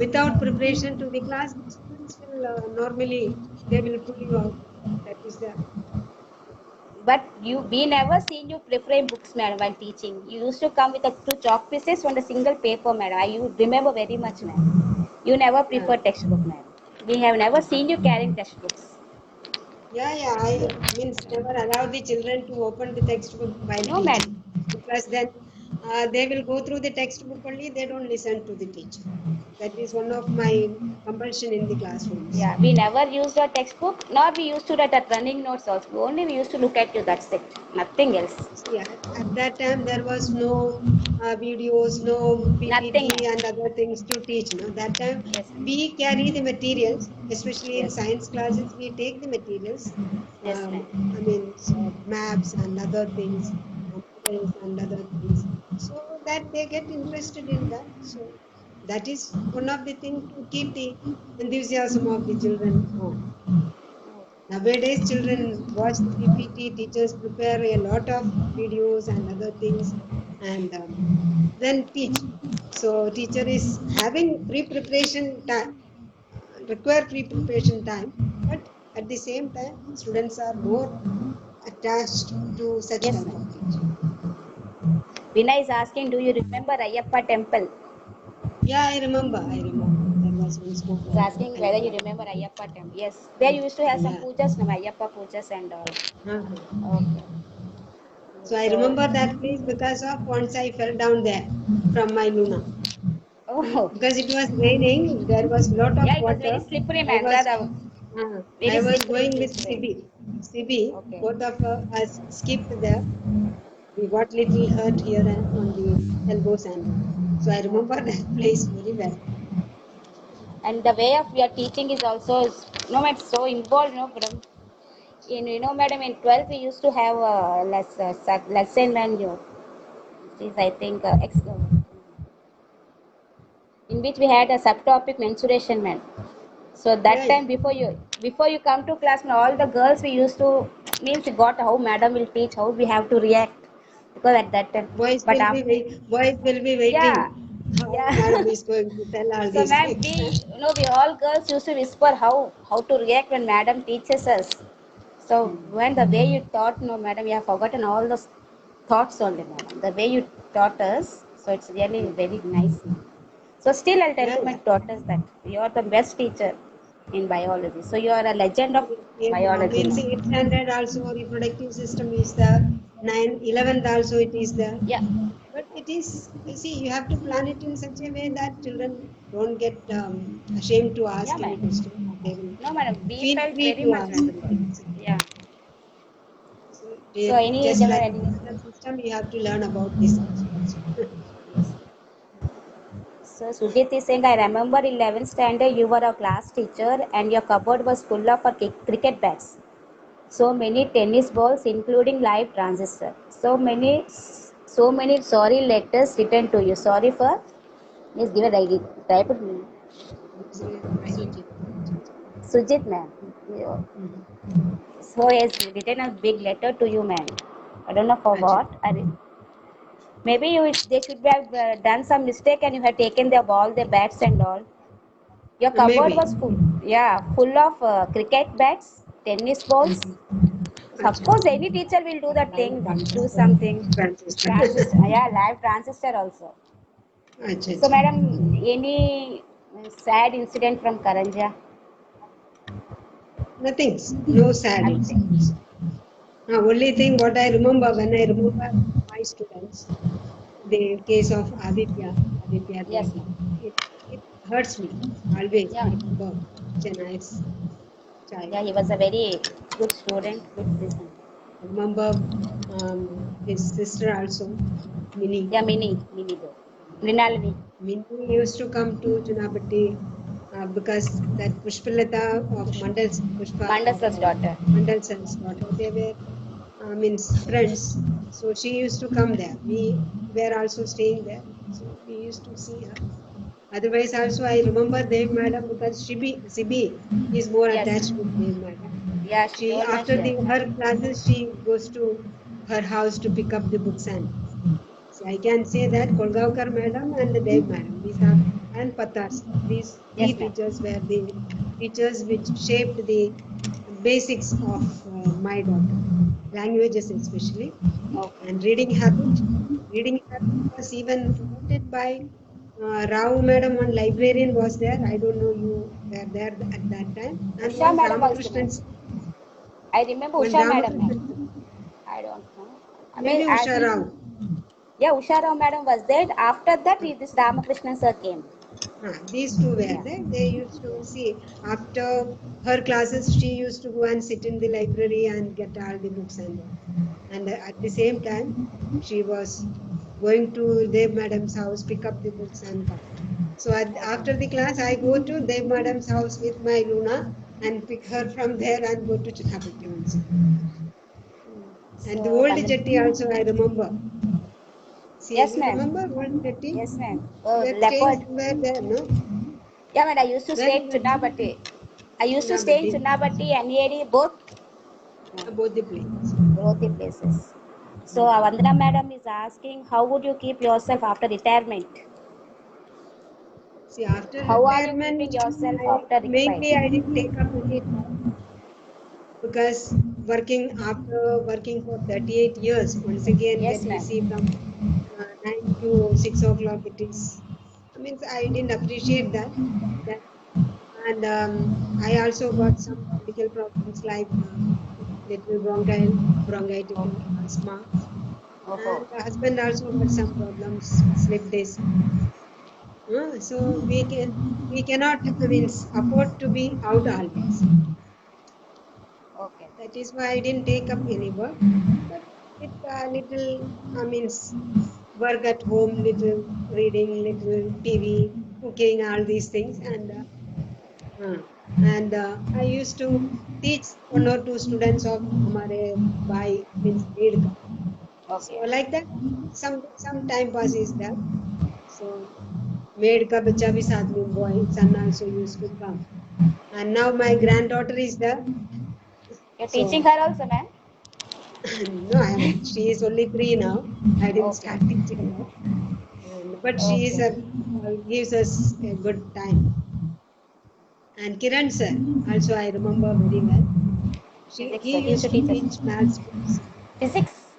without preparation to the class, the students will normally they will pull you out. That is the But we never seen you preparing books, madam, while teaching. You used to come with two chalk pieces on a single paper, madam. You remember very much, madam. You never yeah. prefer textbook, madam. We have never seen you carrying textbooks. Yeah, I means never allow the children to open the textbook while No, teaching madam. because then they will go through the textbook only. They don't listen to the teacher. That is one of my compulsion in the classrooms. Yeah, we never used a textbook, nor we used to write at running notes also. Only we used to look at you. That's it. Nothing else. See, at that time there was no videos, no Nothing, PPT and madam. other things to teach. No, that time Yes, ma'am. we carry the materials, especially in Yes. science classes. We take the materials, Yes, ma'am. I mean maps and other things, models and other things, so that they get interested in that. So that is one of the things to keep the enthusiasm of the children on. Nowadays, children watch the PPT, teachers prepare a lot of videos and other things and then teach. So, teacher is having pre-preparation time, require pre-preparation time, but at the same time, students are more attached to such Yes, type ma'am. of teaching. Vinay is asking, do you remember Ayyappa temple? Yeah, I remember. I remember. There was one school He's asking whether you Ayappa. remember Ayyappa temple. Yes. There you used to have some Yeah. pujas, no Ayyappa pujas and all. Uh-huh. Okay. So I So, remember that place because of once I fell down there from my Luna. oh, Because it was raining, there was lot of yeah, it was very water. slippery, I man. was Very I was slippery going it with used to be. Sibi. Okay. Both of us skipped there. We got little hurt here and on the elbows and all. So I remember Okay. that place very well. And the way of your teaching is also, madam, so involved, from madam, in 12th we used to have a lesson manual. This is, I think, in which we had a subtopic mensuration, man. So Yeah, that yeah. time before you come to class, all the girls we used to means we got how madam will teach, how we have to react because at that time. But after, Boys will be yeah, waiting. How yeah. madam is going to tell all So these ma'am, things. we all girls used to whisper how to react when madam teaches us. So when the way you taught, no madam, we have forgotten all those thoughts only, madam. The way you taught us, so it's really very nice. So still I'll tell Yeah, to my yeah. daughters that you are the best teacher in biology. So you are a legend of biology In now. 8th standard also reproductive system is there. 11th also it is there. Yeah. But it is, see, you have to plan it in such a way that children don't get ashamed to Yeah, ask any madam. question. They will No, madam. We feel felt free very to much ask. madam. Yeah. So, So any just like any the system, you have to learn about this also. yes. So Sujit is saying, I remember 11th standard you were a class teacher and your cupboard was full of cricket bats. So many tennis balls, including live transistor. So many sorry letters written to you. Sorry for, please give a ID. Type it. Sujit. Sujit, ma'am. Mhm. So he has written a big letter to you, ma'am. I don't know for Ajit. what. Maybe they should have done some mistake and you have taken the ball, the bats and all. Your cupboard Maybe. was full. Yeah, full of cricket bats, tennis balls. Mhm. Ajit. Suppose any teacher will do that Live thing, do transistor. something. Transistor. Transistor, yeah, live transistor also. So, Ajit. madam, any sad incident from Karanja? Nothing. No sad Nothing. incidents. Only thing what I remember when I remember my students, the case of Aditya Yes, Tyagi, ma'am. it hurts me always. Yeah, Remember such a nice child. yeah, he was a very good student, good person. I remember his sister also, Minnie. Yeah, Mini though. Mrinalini. Minnie used to come to Chunapatti because that Pushpalata of Push, Pushpa of Mandasa's daughter. Mandal Sen's daughter, they were means friends. So she used to come there. We were also staying there. So we used to see her. Otherwise, also I remember Dev Madam because Sibi is more Yes, attached with ma'am. Dev Madam. Yeah, she She told me after she. the her classes she goes to her house to pick up the books and so I can say that Kolgaonkar Madam and the Dev Madam, these are and Pattar sir. These three Yes, ma'am. teachers were the teachers which shaped the basics of my daughter, languages especially, Okay. and reading habit. Reading habit was even promoted by Rao Madam, one librarian was there. I don't know you were there at that time, and Usha one madam was the Ramakrishnan, name. I remember one Usha madam, Ramakrishnan, ma'am. I don't know. I mean, maybe I Usha think, Rao. yeah, Usha Rao madam was there. After that, this Ramakrishna sir came. These two were Yeah. there. They used to see after her classes, she used to go and sit in the library and get all the books and all. And at the same time, she was going to Dev Madam's house, pick up the books and come. So Okay. after the class, I go to Dev Madam's house with my Luna and pick her from there and go to Chunapatti also. And the So, old jetty coming. also I remember. See, Yes, you ma'am. remember old jetty? Yes, ma'am. You Oh, were staying leopard. somewhere there, no? Yeah, man, I used to Where stay you in were staying? Chunabatti. I used to stay in Chunabatti. Chunabatti and Eri, both, Both the places. both the places. So, Mm. Vandana madam is asking, how would you keep yourself after retirement? See, after How are you keeping retirement, yourself I after mainly retirement? I didn't take up any job because working for 38 years, once again Yes, get ma'am. busy from 9 to 6 o'clock. It is, I mean, I didn't appreciate that. That and I also got some medical problems like little bronchitis, Okay. asthma, Oh, and the husband also got some problems, slip disc. So we cannot I mean, afford to be out always. okay. That is why I didn't take up any work. But with little, I mean, work at home, little reading, little TV, cooking, all these things, uh, I used to teach one or two students of हमारे by means maid ka. So Okay. like that, some time pass is there. So maid ka bacha bhi साथ में boy son also used to come. And now my granddaughter is there. You're teaching So her also, ma'am? no, she is only 3 now. I didn't Okay. start teaching her. But she is Okay. gives us a good time. And Kiran sir, also I remember very well. Physics, sir. He He used to used to teach us. teach maths books. Physics.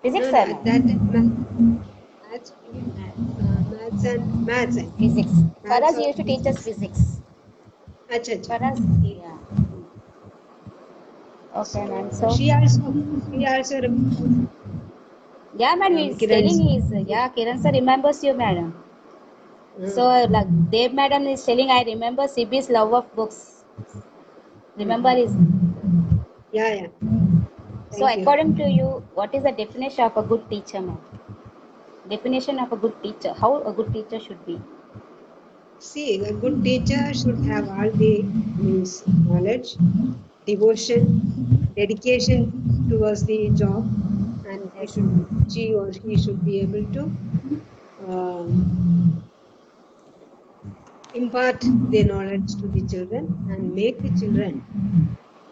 Physics, No, no, sir, at that time ma'am. maths only maths I think. Physics. For Maths us, he or used to teach us physics. physics. Acha, acha. For us, yeah. Okay, ma'am. So So, she also remembers yeah, man, he's Kiran telling sir. he's, yeah, Kiran sir remembers you, madam. So, Uh, like, Dev madam is telling, I remember CB's love of books. Remember mhm. his. Yeah, yeah. So, Thank you. according to you, what is the definition of a good teacher, ma'am? Definition of a good teacher. How a good teacher should be. See, a good teacher should have all the means knowledge, devotion, dedication towards the job, and Yes. she or he should be able to um, impart the knowledge to the children and make the children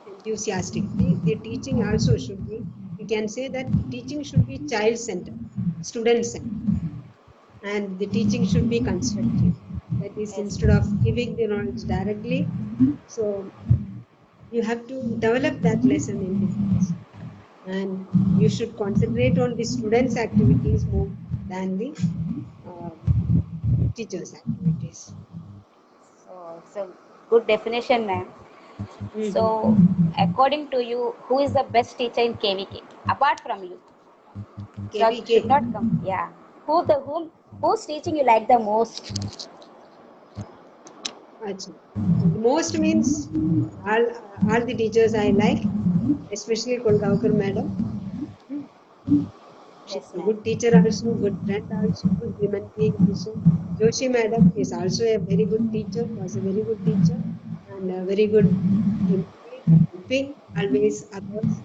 enthusiastic. The teaching also should be, you can say that teaching should be child centered, student centered, and the teaching should be constructive. That is, Yes. instead of giving the knowledge directly, so you have to develop that lesson in the class. And you should concentrate on the students' activities more than the uh, teachers' activities. So, it's a good definition, ma'am. So, according to you, who is the best teacher in KVK apart from you? So should KVK. not come. Yeah. Who's teaching you like the most? Acha. Most means all all the teachers I like, especially Kolgaonkar madam. Hmm. She's Yes, a ma'am. good teacher also, good friend also, good human being also. Joshi madam is also a very good teacher, was a very good teacher, and a very good human being, helping always others.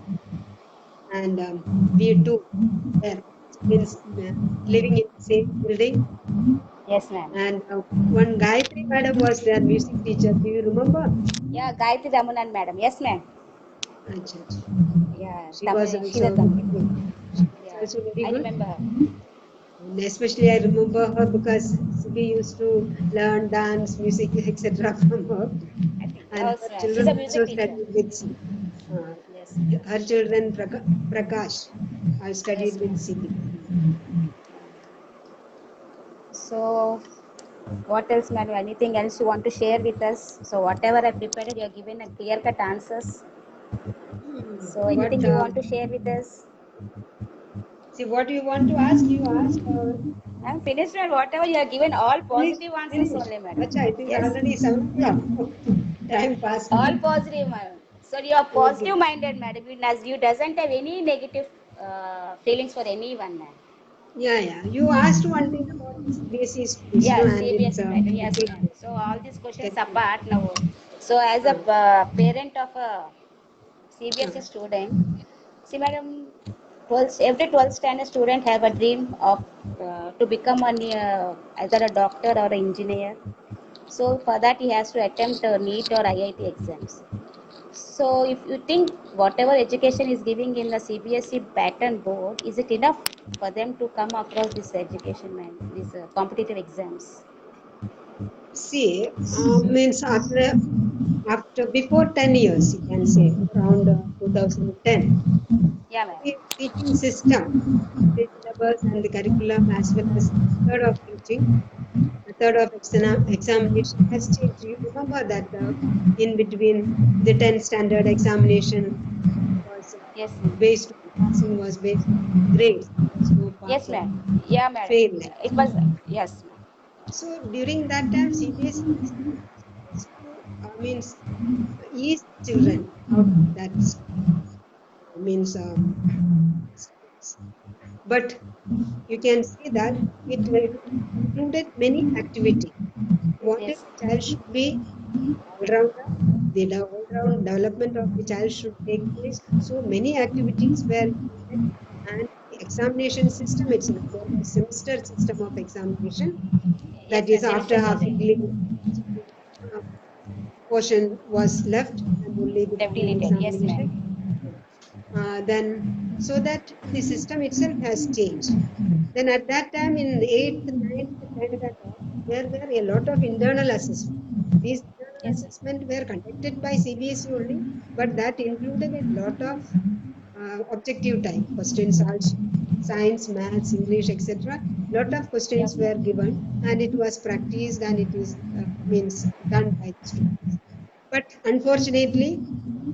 And we too were means living in the same building. Yes, ma'am. And one Gayatri madam was their music teacher. Do you remember? Yeah, Gayatri Ramanan madam. Yes, ma'am. Acha, acha. Yeah, She was Tamil. She's a also very Tamil. good. She was Yeah, also very I good. remember her. And especially I remember her because we used to learn dance, music, etc. from her. I think. And Oh, her ma'am. She's children a music also teacher. studied with uh, Yes. her children Prakash are Yes, studied with ma'am. CB. So, what else, ma'am? Anything else you want to share with us? So, whatever I prepared, you are given a clear-cut answers. So, What anything you want to share with us? see what you want to ask, you ask. I'm finished, ma'am. Whatever you are given, all Finished, positive answers finished. only, Acha, madam. it is Yes. already 7 o'clock. Time passed. All positive, madam. So you are Okay. positive minded, madam. You doesn't have any negative feelings for anyone, ma'am. Yeah, yeah. You asked one thing about this CBSE schools, no, Yeah, and it's CBSE pattern. Yes, okay. ma'am. So all these questions Okay. apart now. So as a Uh, parent of a uh, CBSE student, see, madam, 12th, every 12th standard student have a dream of to become either a doctor or an engineer. So for that he has to attempt NEET or IIT exams. So, if you think whatever education is giving in the CBSE pattern board, is it enough for them to come across this education and these competitive exams? see, means after before 10 years, you can say around 2010, Yeah, ma'am. the teaching system, the syllabus and the curriculum, as well as method of teaching, method of examination has changed. You remember that in between the 10th standard examination was Yes, ma'am. based on passing was based on grades. There was no Yes, pass or ma'am. Yeah, madam. fail like It that. was, yes, ma'am. So during that time, CBSE is supposed to means ease children out of that means stress. But you can see that it included many activities. Wanted Yes. the child should be all-rounder. The all-round development of the child should take place. So many activities were included, and the examination system itself. There was semester system of examination. That Yes, is ma'am. after Semester half project. yearly uh, portion was left, and only the They've final deleted. Yes, examination. ma'am. Then so that the system itself has changed. Then at that time in the 8th, 9th, 10th and all, there were a lot of internal assessment. These internal Yes, ma'am. assessment were conducted by CBSE only, but that included a lot of objective type questions also. Science, maths, English, etc. Lot of questions Yes, were ma'am. given, and it was practiced, and it is means done by the students. But unfortunately,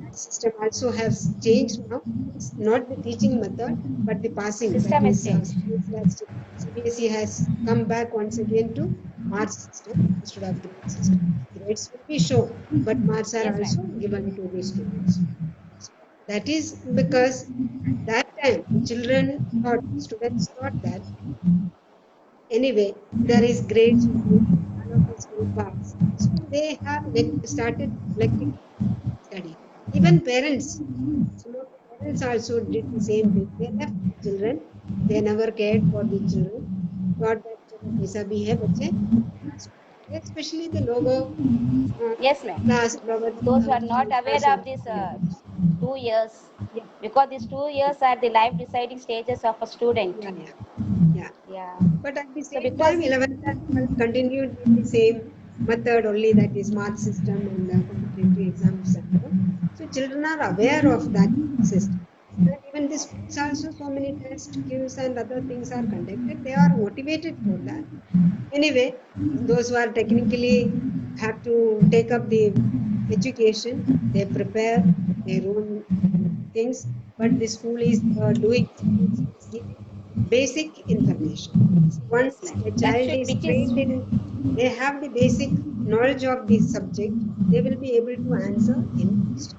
that system also has changed now. It's not the teaching method, but the passing. That System has is, changed. CBSE has come back once again to marks system instead of grade system. Grades will be shown, but marks are Yes, also ma'am. given to the students. So that is because at that time the children thought, students thought that anyway, there is grades only, none of us will pass. So they have started neglecting study. Even parents, some of the parents also did the same thing. They left the children. They never cared for the children. Thought that चलो कैसा भी है बच्चे pass हो जाएंगे. Especially the lower uh, Yes, ma'am. class, lower Those who are not class aware of of these yeah, 2 years, yeah, because these 2 years are the life deciding stages of a student. yeah, yeah, yeah. Yeah. But at the So same because time, 11th and 12th continued with the same method only, that is mark system and competitive exams and all. So children are aware of that system. And even the schools also, so many test quiz and other things are conducted. They are motivated for that. Anyway, those who are technically have to take up the education. They prepare their own things, but the school is doing, is giving basic information. See, Yes, once ma'am. a That child should, is which is trained in, they have the basic knowledge of the subject, they will be able to answer any question,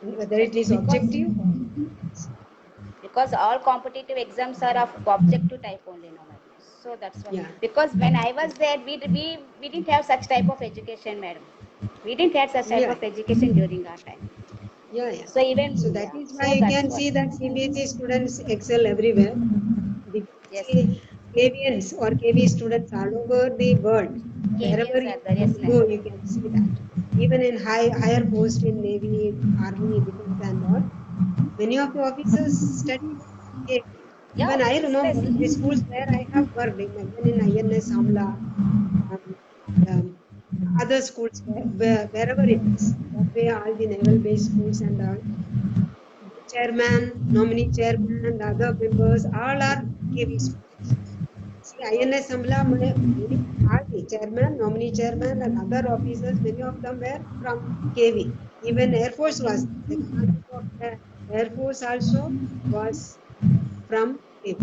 whether it is because objective or all competitive exams are of objective type only, no, madam. So that's why. yeah, Because when I was there, we didn't have such type of education, madam. We didn't have such type yeah, of education during our time. yeah, yeah. So even So that yeah. is why So you that's can what. see that CBSE students excel everywhere. The Yes, see, KVNs or KV students all over the world. Wherever KVNs you are there. Yes, go, ma'am. you can see that. Even in higher post in Navy, Army, Defense, and all, many of the officers study KV. Yeah, Even I remember precisely. the schools where I have worked in, even in INS Amla, and other schools, wherever it is. That way, all the naval-based schools and all, the chairman, nominee chairman, and other members, all are KV students. See, INS Okay. Amla, many, all the chairman, nominee chairman, and other officers, many of them were from KV. Even Air Force Okay. was, the commander of the Air Force also was from KV.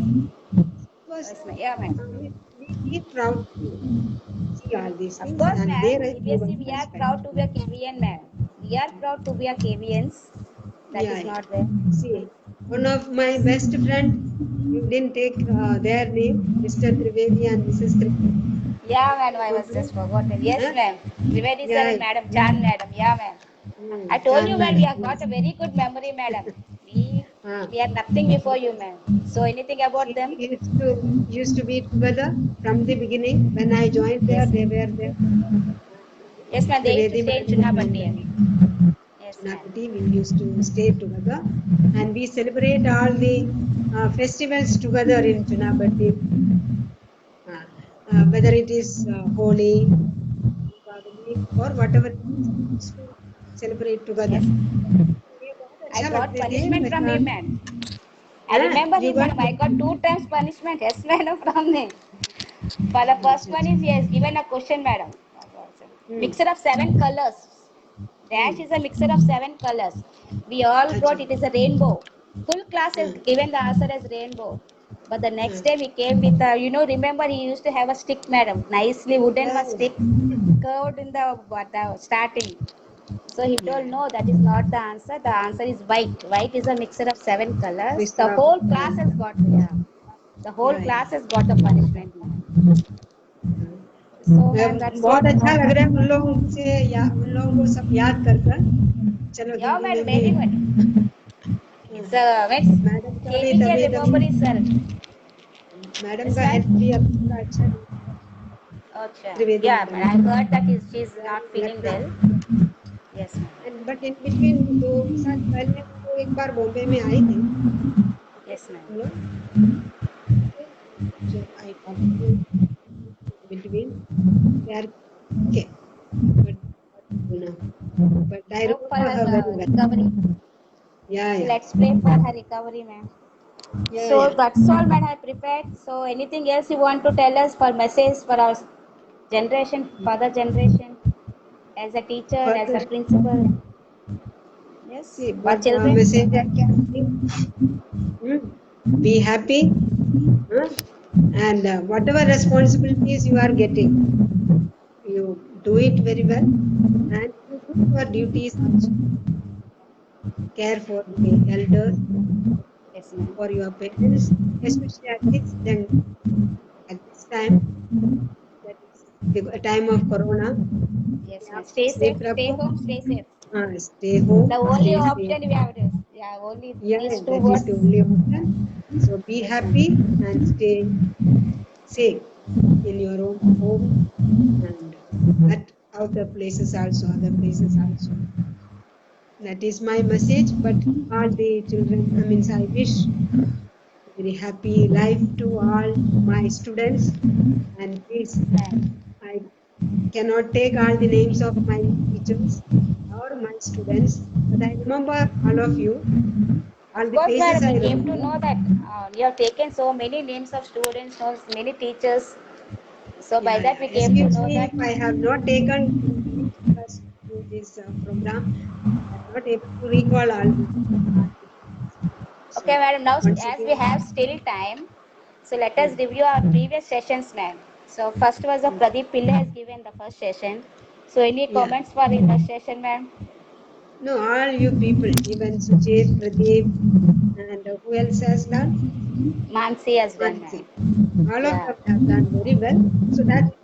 It was, Yes, ma'am. Yeah, ma'am. we feel proud to see all these Of things, course, and they ma'am. give us Previously, we are respect. proud to be a KVN, ma'am. We are proud to be a KVNs. That Yeah, is yeah. not there. See, one of my best friend, you didn't take their name, Mr. Trivedi and Mrs. Trivedi. Yeah, ma'am. I was Remember? just forgotten. Yes, Huh? ma'am. Trivedi sir Yeah, and madam, Chan madam. Yeah, ma'am. I told you, Chan ma'am, we madam. have got Yes. a very good memory, madam. We Uh, we are nothing before you, because ma'am. So anything about see, them? we used to be together from the beginning. When I joined there, Yes. they were there. Yes, ma'am. They used to Trivedi stay in madam Chunapatti. and Yes, ma'am. Chunapati, we used to stay together, and we celebrate all the festivals together in Chunapati. Uh, whether it is Holi, Diwali, or whatever it is, we used to celebrate together. Yes. ये बहुत I अच्छा got लगते थे punishment from him, ma'am. I remember you him, got madam. I got 2 times punishment. Yes, madam, from him. For the first अच्छा one अच्छा is yes, given a question, madam. Hmm Mixture of 7 colors. Dash hmm is a mixture of 7 colors. We all अच्छा wrote it is a rainbow. Full class has हाँ given the answer as rainbow. But the next हाँ day we came with remember he used to have a stick, madam. Nicely wooden yeah was stick curved in the starting. So he yeah told, no, that is not the answer. The answer is white. White is a mixture of 7 colors. The mixture of whole class has got, yeah. The whole yeah yeah class has got the punishment, ma'am. हाँ। So, ma'am, that's बहुत what. अच्छा लग रहा है उन लोगों से या उन लोगों को सब याद कर कर चलो Yeah, हिंदी madam, में भी very good. It's मैडम का भी KPK तबीयत अभी memory, sir. मैडम Yes, का हेल्थ ma'am. भी अभी थोड़ा अच्छा नहीं है Okay. Trivedi Yeah, madam ma'am, का I heard that she's they are not in feeling Lucknow well. Yes, ma'am. and but in between 2 साल पहले वो एक बार बॉम्बे में आई थी Yes, हम ma'am. लोग so I talked to in between they are okay but what to do now but I Hope for remember her her very well recovery. yeah yeah Let's pray for her recovery, ma'am. yeah So yeah that's all, madam. I prepared. So anything else you want to tell us for message for our generation, further generation, as a teacher, as further a principal? Yes, see for what children. message I can give be happy huh? and whatever responsibilities you are getting you do it very well and you do your duties also care for the elders Yes, ma'am. for your parents especially at this time that is the time of corona Yes, we ma'am. have to Stay stay safe. Stay proper home. Stay safe. stay home The only stay safe option we have is yeah, only yeah these two that is words. the only option so be Yes, happy ma'am. and stay safe in your own home and at outer places also other places also that is my message but all the children I mean I wish very happy life to all my students and please Ma'am. I cannot take all the names of my teachers or my students but I remember all of you all Of the course, faces madam, we I came to remember know that you have taken so many names of students, so many teachers. So by yeah that yeah we came to excuse know me that. if I have not taken names because this program. I'm not able to recall all these. Okay, So madam. Now, once as we again, have still time, so let us mm, review our previous sessions, ma'am. So first was of mm, Pradeep Pillai has given the first session. So any yeah. comments for the first session, ma'am? No, all you people, even Sujit, Pradeep, and who else has done? Mansi has done, Mansi. ma'am. All of Yeah. them have done very well. So that is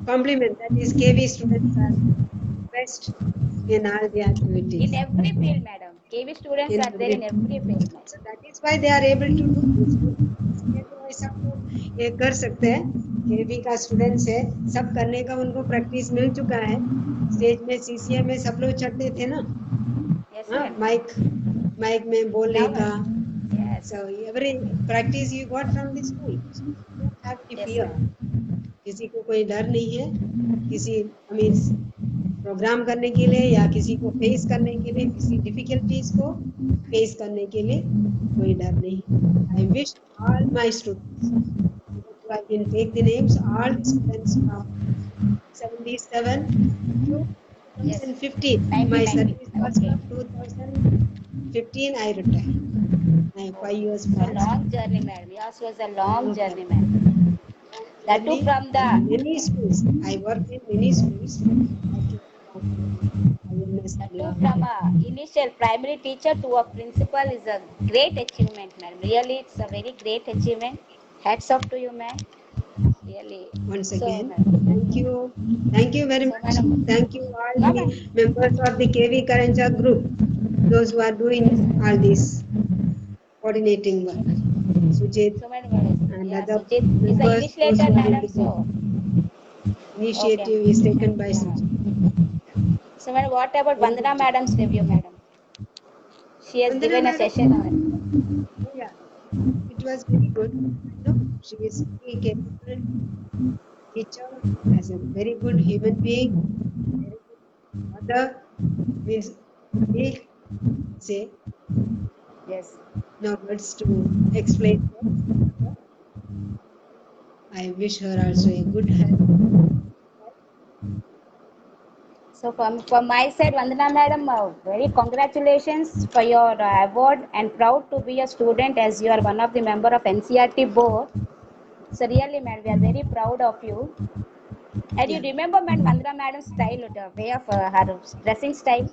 compliment. That is KV students are best in all the In activities. every field, madam. KV students In are there every in every field, madam. So that is why they are able to do this. इसलिए तो ऐसा तो ये कर सकते हैं केवी का students है सब करने का उनको प्रैक्टिस मिल चुका है स्टेज में सीसीए में सब लोग चढ़ते थे ना Yes, हाँ madam. माइक माइक में बोलने Now, का yes, so every practice you got from the school so you don't have any yes, fear madam. किसी को कोई डर नहीं है किसी I mean प्रोग्राम करने के लिए या किसी को फेस करने के लिए किसी डिफिकल्टीज को फेस करने के लिए कोई डर नहीं I wish all my students I can take the names all the students from 77 to Yes. 2015 my 1990. service was Okay. from 2015 I retired my Oh, 5 years so passed long journey, madam. Yours was a long long journey, journey madam. long That too journey from and the many schools I worked in many schools I came from IMS that too from a initial primary teacher to a principal is a great achievement, madam. Really, it's a very great achievement. Hats off to you, ma'am. Really. once So, again. madam. Thank you. Thank you very So, much. madam. Thank you all No, the madam. members of the KV Karanja group, those who are Yes, doing all madam. this coordinating work. Sujit So, madam. and Yeah, other Sujit is the members, those initiator, who are in madam. the group. So, okay. Initiative is taken by Yeah. Sujit. So, madam, what about Very good Vandana job. madam's review, madam? She has Vandana given a madam, session on oh yeah, it was very good. I know she is very capable teacher, as a very good human being, very good mother, means big say it. Yes. no words to explain her. I wish her also a good health. So from my side, Vandana madam, very congratulations for your award and proud to be a student as you are one of the member of NCRT board. So really, madam, we are very proud of you. And you Yeah. remember, madam, Vandana madam's style, the way of her dressing style.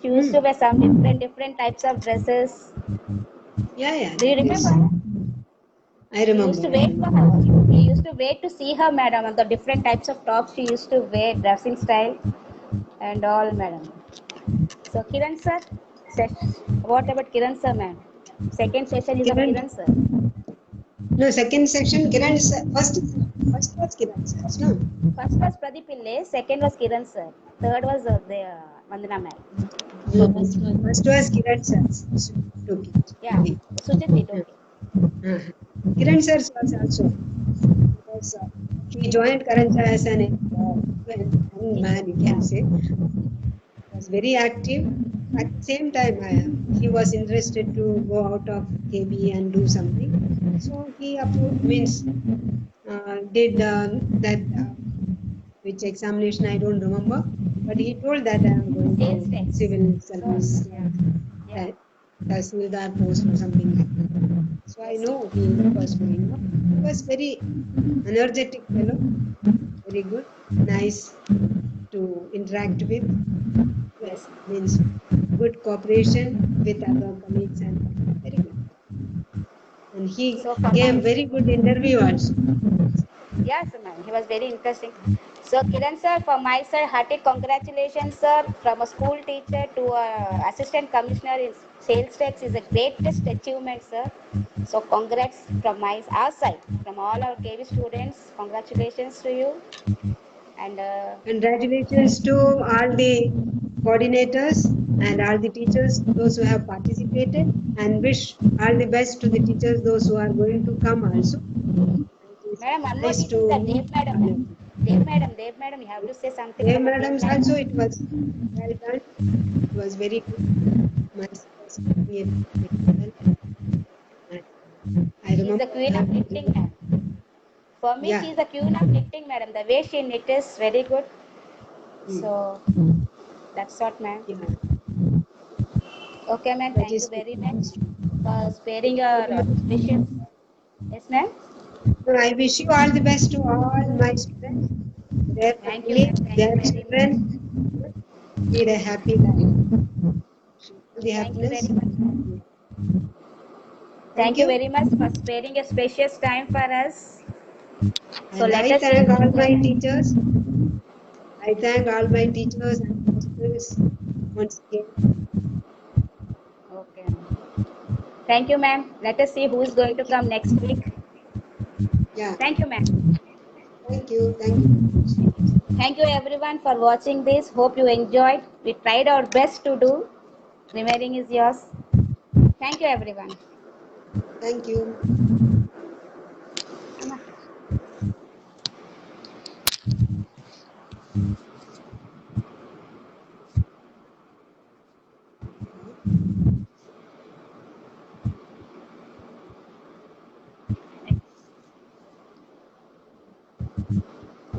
She used to Hmm. wear some different types of dresses. Yeah, yeah, Do you that is. remember? I We used remember. to I wait for remember. her. We used to wait to see her, madam, and the different types of tops she used to wear, dressing style, and all, madam. So Kiran sir, what about Kiran sir, ma'am? Second session is of Kiran. Kiran sir. No, second section. Kiran is first was Kiran sir. No. First was Pradeep Pillai, second was Kiran sir, third was the Vandana ma'am. No. First was Kiran sir. Took it. I Yeah, think. Sujit did Yeah. okay. Uh-huh. Kiran sir was also because he joined Karanja as an young man, you Yeah. can say. Was very active. At the same time, he was interested to go out of KB and do something. So he means did that which examination I don't remember, but he told that I am going Sales to tax. civil So service yeah, yeah. Tahsildar post or something like that. So I Yes. know he was going up. He was very energetic fellow, very good, nice to interact with. Well, Yes. means good cooperation with other colleagues and very good. And he So for gave my very good interview also. yes, ma'am. He was very interesting. So, Kiran sir, from my side, hearty congratulations, sir. From a school teacher to a assistant commissioner in sales tax is the greatest achievement, sir. So, congrats from our side, from all our KV students. Congratulations to you. And Congratulations to all the coordinators and all the teachers, those who have participated, and wish all the best to the teachers, those who are going to come also. And it is madam, one more nice teacher is the to Dev madam. honor. Ma'am. Dev madam, you have to say something Dev about Dev Madams madam. also, it was well done. It was very good. My was doing it very well. And I She is the remember queen her of very knitting, well. ma'am. For me, Yeah, she is the queen of knitting, madam. The way she knits is very good. So that's what, ma'am. Yeah, Okay, ma'am. that Thank you is very good. much for sparing Very your much. precious. Yes, ma'am. So I wish you all the best to all my students, their Thank you, family, ma'am. Thank you their very much. children. Lead a happy life. All the Thank you very happiness. much, ma'am. Thank Thank you you. very much for sparing a precious time for us. So And let I us see thank who's all my going. teachers. I thank all my teachers and principals once again. Okay. Thank you, ma'am. Let us see who is going Thank to you. come next week. Yeah, Thank you, ma'am. thank you. Thank you very much. Thank you, everyone, for watching this. Hope you enjoyed. We tried our best to do. Remaining is yours. Thank you, everyone. Thank you.